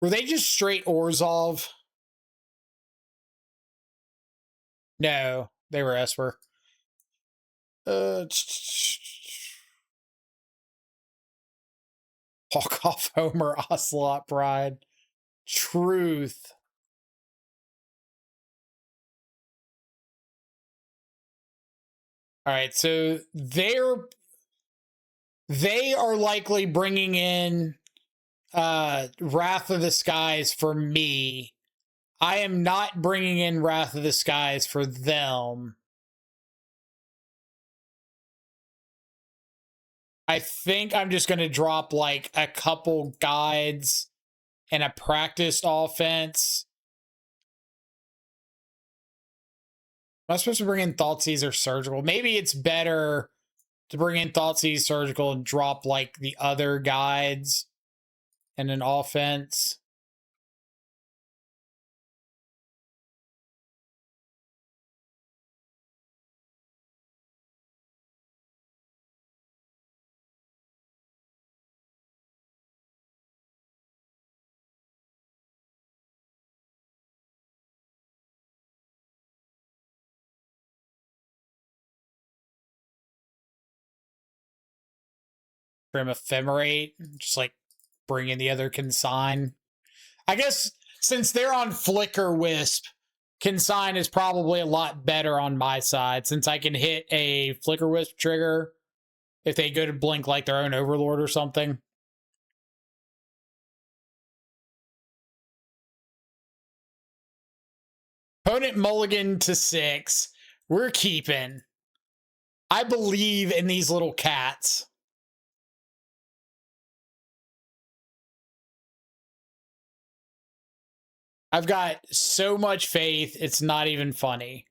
they just straight Orzhov? No, they were Esper. Hawk off Homer, Ocelot Pride. Truth. All right, so they are likely bringing in Wrath of the Skies for me. I am not bringing in Wrath of the Skies for them. I think I'm just going to drop like a couple guides and a practiced offense. Am I supposed to bring in Thoughtseize or Surgical? Maybe it's better to bring in Thoughtseize, Surgical, and drop like the other guides and an offense. From Ephemerate, just like bring in the other Consign. I guess since they're on Flicker Wisp, Consign is probably a lot better on my side since I can hit a Flicker Wisp trigger if they go to blink like their own Overlord or something. Opponent mulligan to 6. We're keeping. I believe in these little cats. I've got so much faith, it's not even funny.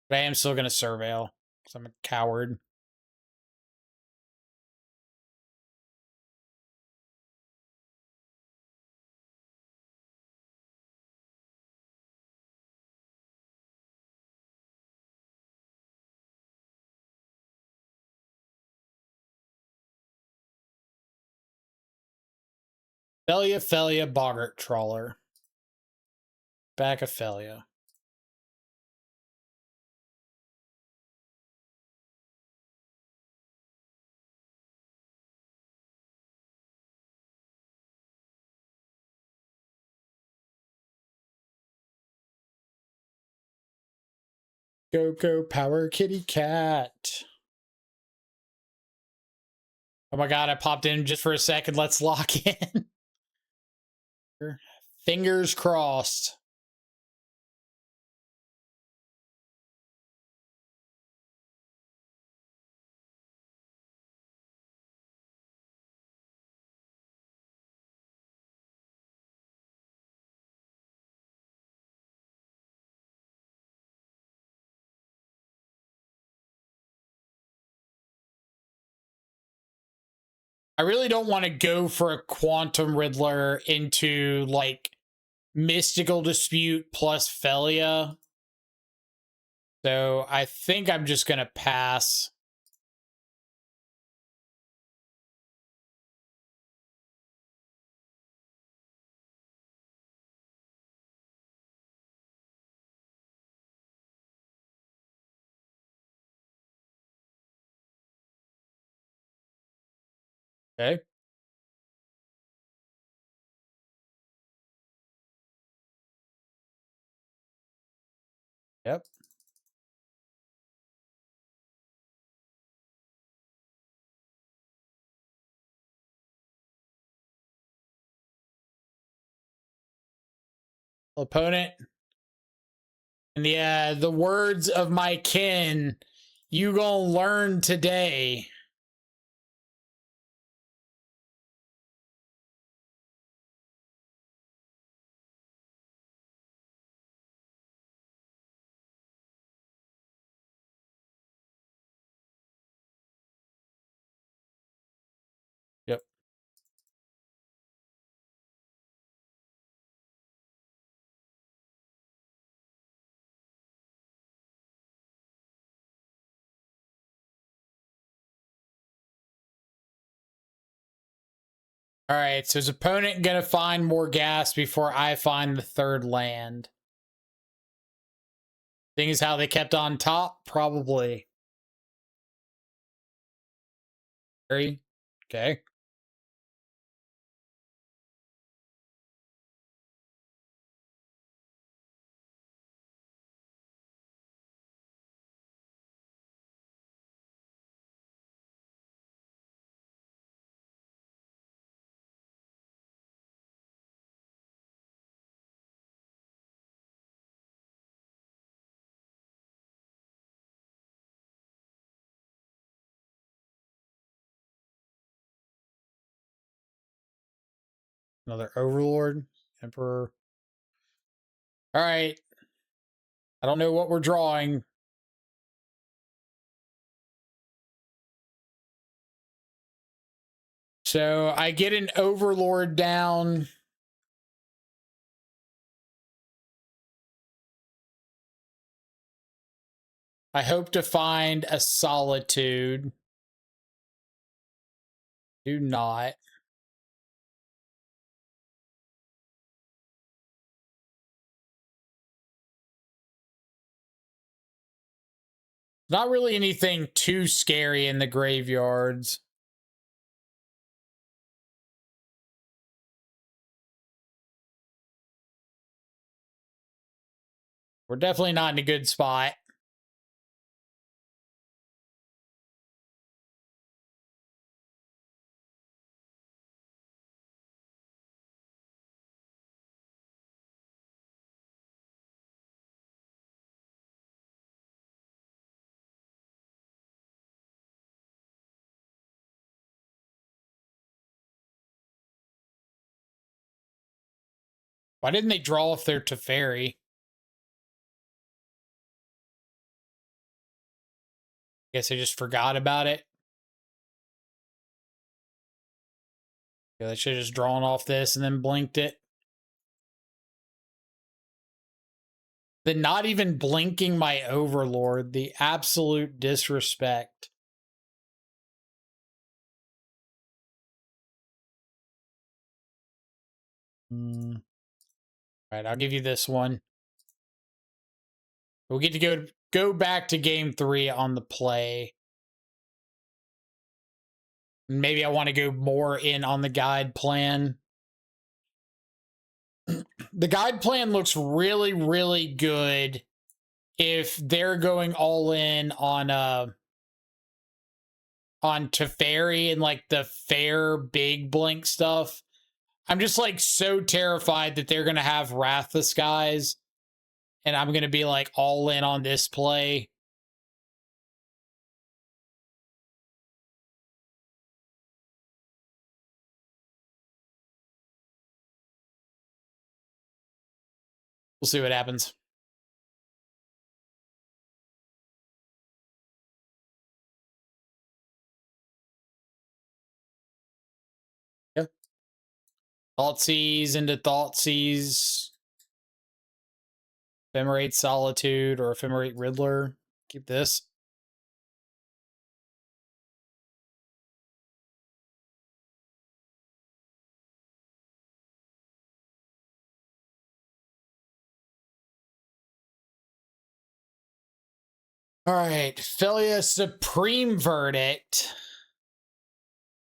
But I am still going to Surveil because I'm a coward. Felia, Boggart Trawler. Back of Felia. Go, power kitty cat. Oh my god, I popped in just for a second. Let's lock in. Fingers crossed. I really don't want to go for a Quantum Riddler into like Mystical Dispute plus Felia. So I think I'm just going to pass. Okay. Yep. Opponent. And the words of my kin, you gonna learn today. Yep. All right, so is opponent gonna find more gas before I find the third land? Thing is how they kept on top? Probably. Okay. Another Overlord. Emperor. All right. I don't know what we're drawing. So I get an Overlord down. I hope to find a Solitude. Do not. Not really anything too scary in the graveyards. We're definitely not in a good spot. Why didn't they draw if they're Teferi? Guess I just forgot about it. Yeah, they should have just drawn off this and then blinked it. Then not even blinking my Overlord. The absolute disrespect. All right, I'll give you this one. We'll get to go back to game 3 on the play. Maybe I want to go more in on the guide plan. The guide plan looks really, really good if they're going all in on Teferi and like the fair big blink stuff. I'm just like so terrified that they're gonna have Wrath the Skies, and I'm gonna be like all in on this play. We'll see what happens. Yeah. Thoughtseize into Thoughtseize. Ephemerate Solitude or Ephemerate Riddler. Keep this. All right. Felia Supreme Verdict.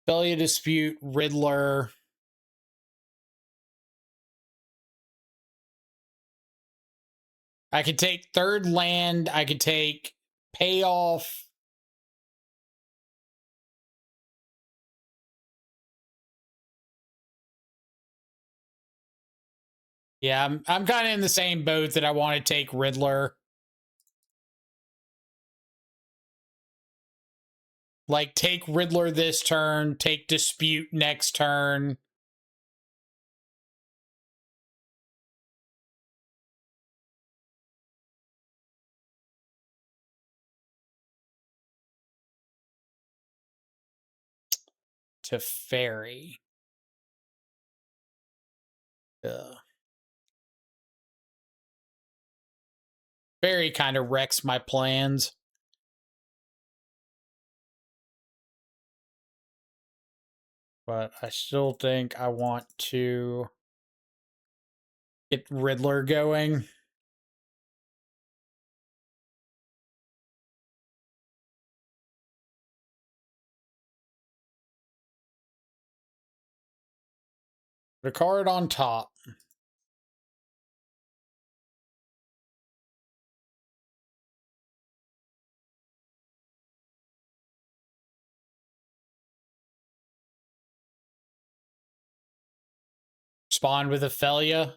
Felia Dispute Riddler. I could take third land. I could take payoff. Yeah, I'm kind of in the same boat that I want to take Riddler. Like, take Riddler this turn, take Dispute next turn. Teferi. Teferi kind of wrecks my plans. But I still think I want to get Riddler going. Put a card on top. Spawn with Ophelia.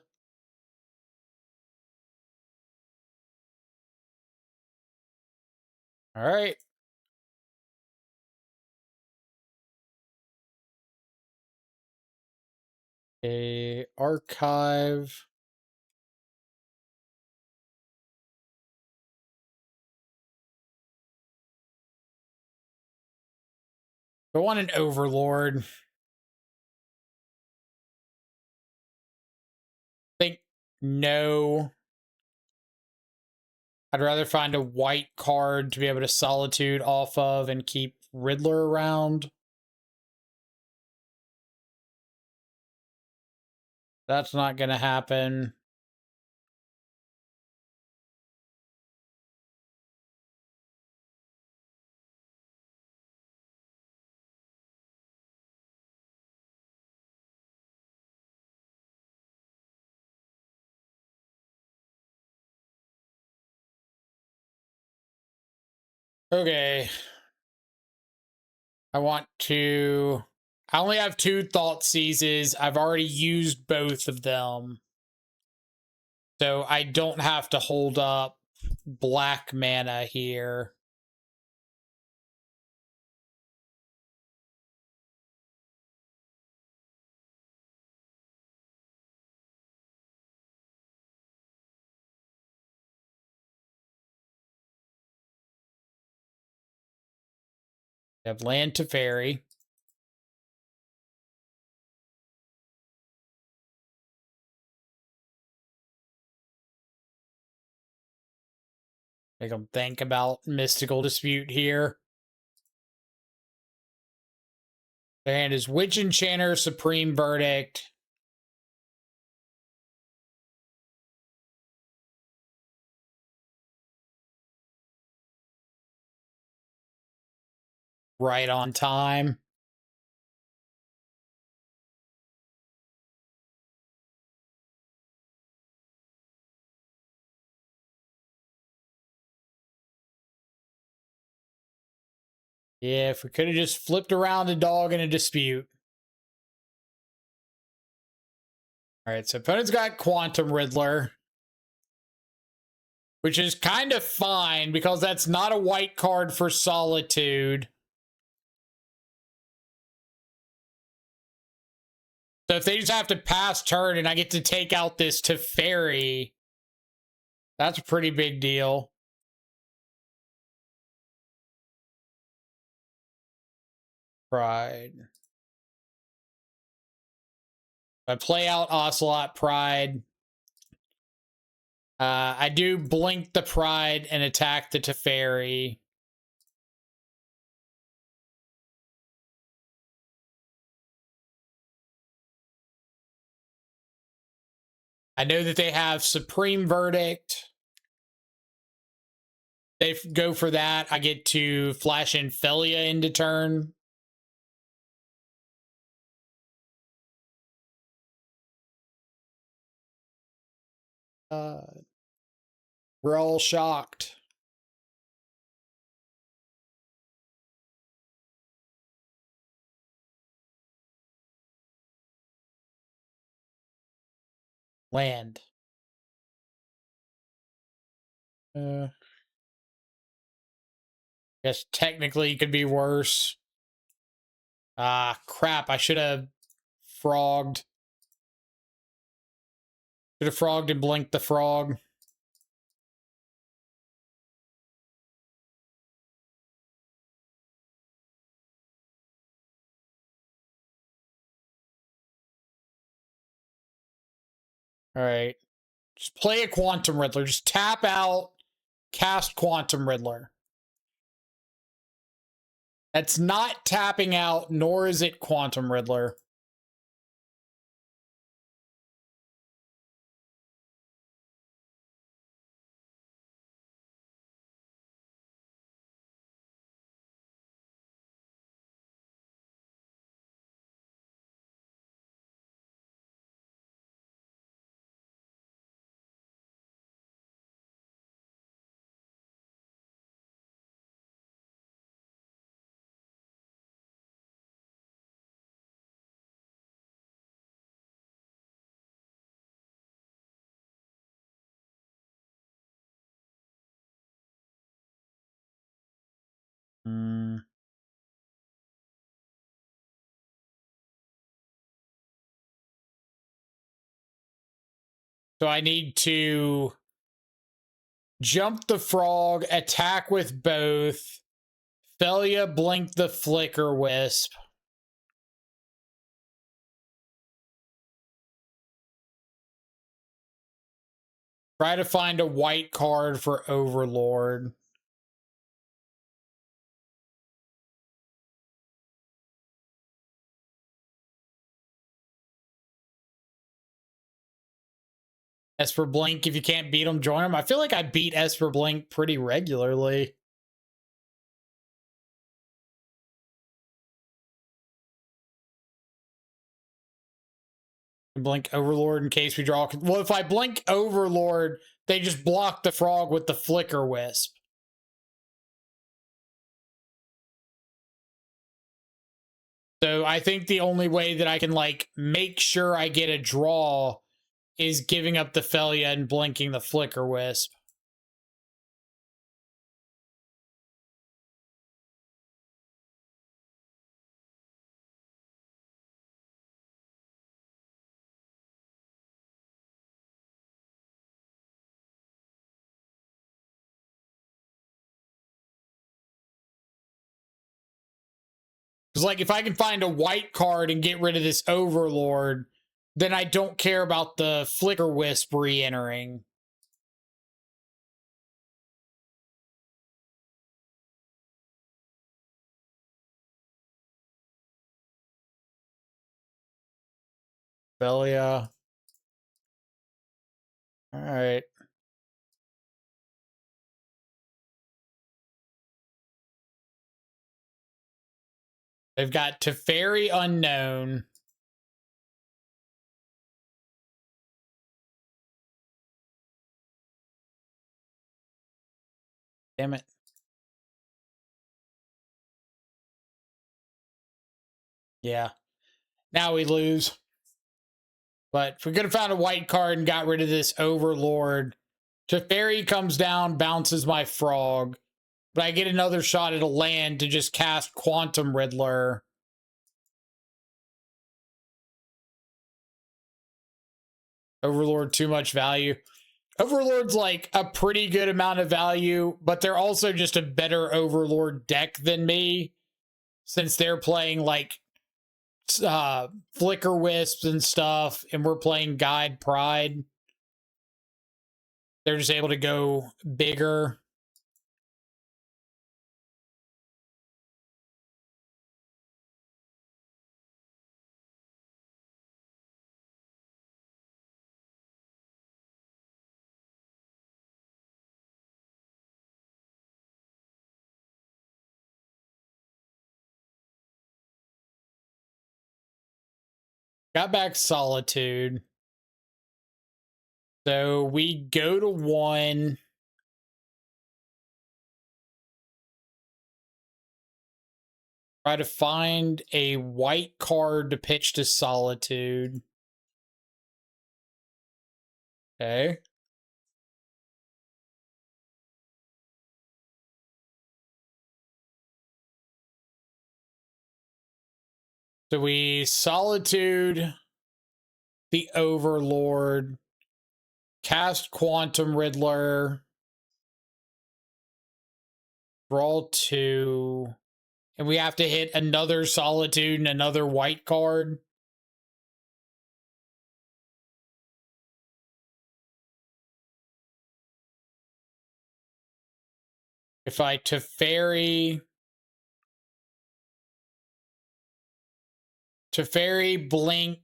All right. A archive. I want an overlord. Think no. I'd rather find a white card to be able to solitude off of and keep Riddler around. That's not going to happen. Okay. I want to... I only have 2 Thought Seizes. I've already used both of them. So I don't have to hold up black mana here. I have land to fairy. Make them think about Mystical Dispute here. Their hand is Witch Enchanter, Supreme Verdict. Right on time. Yeah, if we could have just flipped around a dog in a dispute. All right, so opponent's got Quantum Riddler, which is kind of fine because that's not a white card for Solitude. So if they just have to pass turn and I get to take out this Teferi, that's a pretty big deal. Pride. I play out Ocelot Pride. I do blink the Pride and attack the Teferi. I know that they have Supreme Verdict. They go for that. I get to flash in Felia into turn. We're all shocked. Land. Guess technically it could be worse. Ah, crap. I should have frogged. Should have frogged and blinked the frog. All right. Just play a Quantum Riddler. Just tap out, cast Quantum Riddler. That's not tapping out, nor is it Quantum Riddler. Hmm. So I need to jump the frog, attack with both, Thalia, blink the flicker wisp. Try to find a white card for Overlord. Esper Blink, if you can't beat them, join them. I feel like I beat Esper Blink pretty regularly. Blink Overlord in case we draw. Well, if I blink Overlord, they just block the frog with the flicker wisp. So I think the only way that I can like make sure I get a draw is giving up the Thalia and blinking the flicker wisp. Because, like, if I can find a white card and get rid of this Overlord, then I don't care about the Flicker Wisp re-entering. Thalia. All right. They've got Teferi Unknown. Damn it. Yeah. Now we lose. But if we could have found a white card and got rid of this Overlord, Teferi comes down, bounces my frog. But I get another shot at a land to just cast Quantum Riddler. Overlord, too much value. Overlord's like a pretty good amount of value, but they're also just a better Overlord deck than me, since they're playing like Flicker Wisps and stuff, and we're playing Guide Pride. They're just able to go bigger. Got back Solitude. So we go to 1. Try to find a white card to pitch to Solitude. Okay. So we Solitude the Overlord, cast Quantum Riddler, draw 2, and we have to hit another Solitude and another white card. If I Teferi blink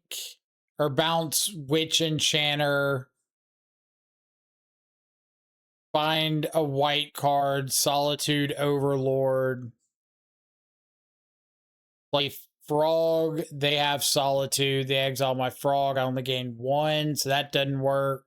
or bounce Witch Enchanter, find a white card, Solitude Overlord, play Frog, they have Solitude, they exile my Frog, I only gain 1, so that doesn't work.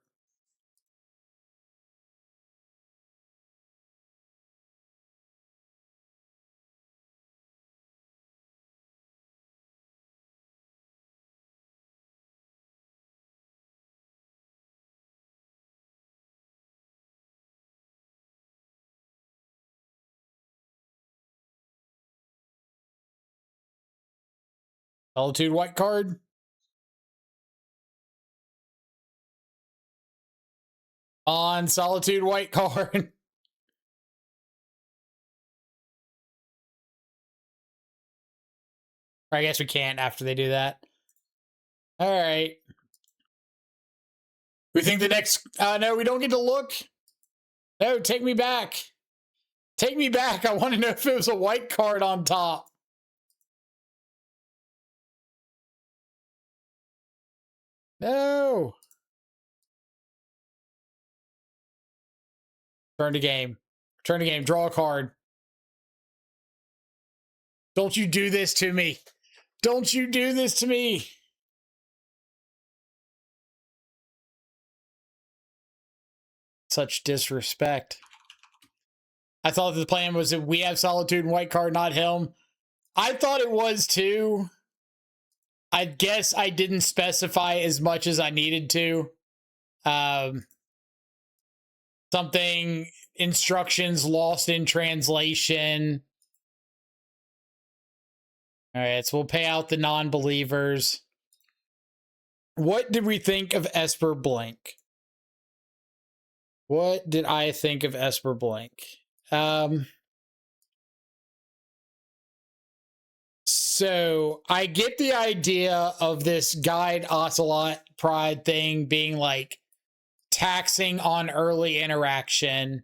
Solitude white card. On Solitude white card. I guess we can't after they do that. All right. We think the next... no, we don't get to look. No, take me back. Take me back. I want to know if it was a white card on top. No. Turn to game. Turn to game. Draw a card. Don't you do this to me. Don't you do this to me. Such disrespect. I thought the plan was that we have Solitude and white card, not him. I thought it was too. I guess I didn't specify as much as I needed to. Something, instructions lost in translation. All right, so we'll pay out the non-believers. What did we think of Esper Blank? What did I think of Esper Blank? So I get the idea of this guide ocelot pride thing being like taxing on early interaction,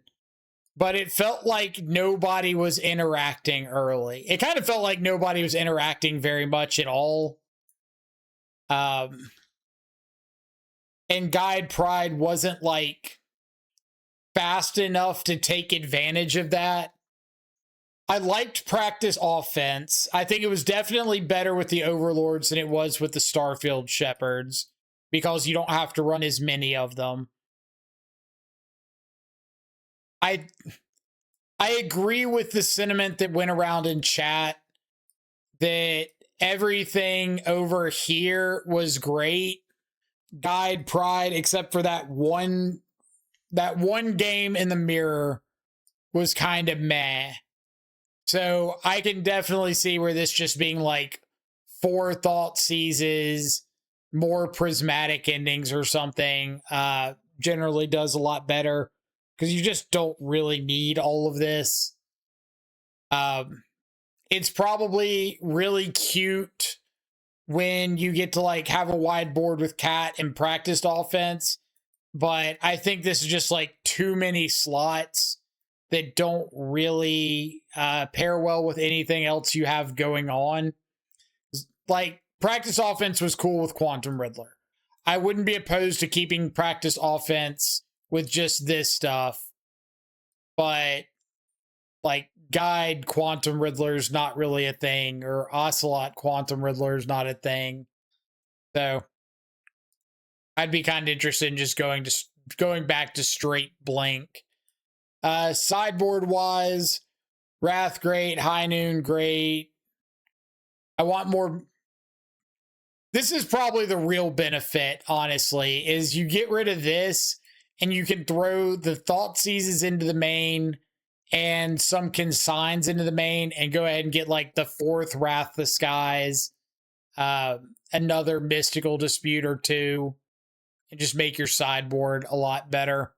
but it felt like nobody was interacting early. It kind of felt like nobody was interacting very much at all. And guide pride wasn't like fast enough to take advantage of that. I liked practice offense. I think it was definitely better with the Overlords than it was with the Starfield Shepherds because you don't have to run as many of them. I agree with the sentiment that went around in chat that everything over here was great. Guide pride, except for that one game in the mirror was kind of meh. So I can definitely see where this just being like 4 thought seizes, more prismatic endings or something generally does a lot better because you just don't really need all of this. It's probably really cute when you get to like have a wide board with Cat and practiced offense, but I think this is just like too many slots that don't really pair well with anything else you have going on. Like, practice offense was cool with Quantum Riddler. I wouldn't be opposed to keeping practice offense with just this stuff, but like guide Quantum Riddler's not really a thing, or Ocelot Quantum Riddler's not a thing. So I'd be kind of interested in just going back to straight blank. Sideboard wise, Wrath great, High Noon great. I want more. This is probably the real benefit, honestly, is you get rid of this and you can throw the Thought Seizes into the main and some consigns into the main and go ahead and get like the 4th Wrath the Skies, another Mystical Dispute or 2, and just make your sideboard a lot better.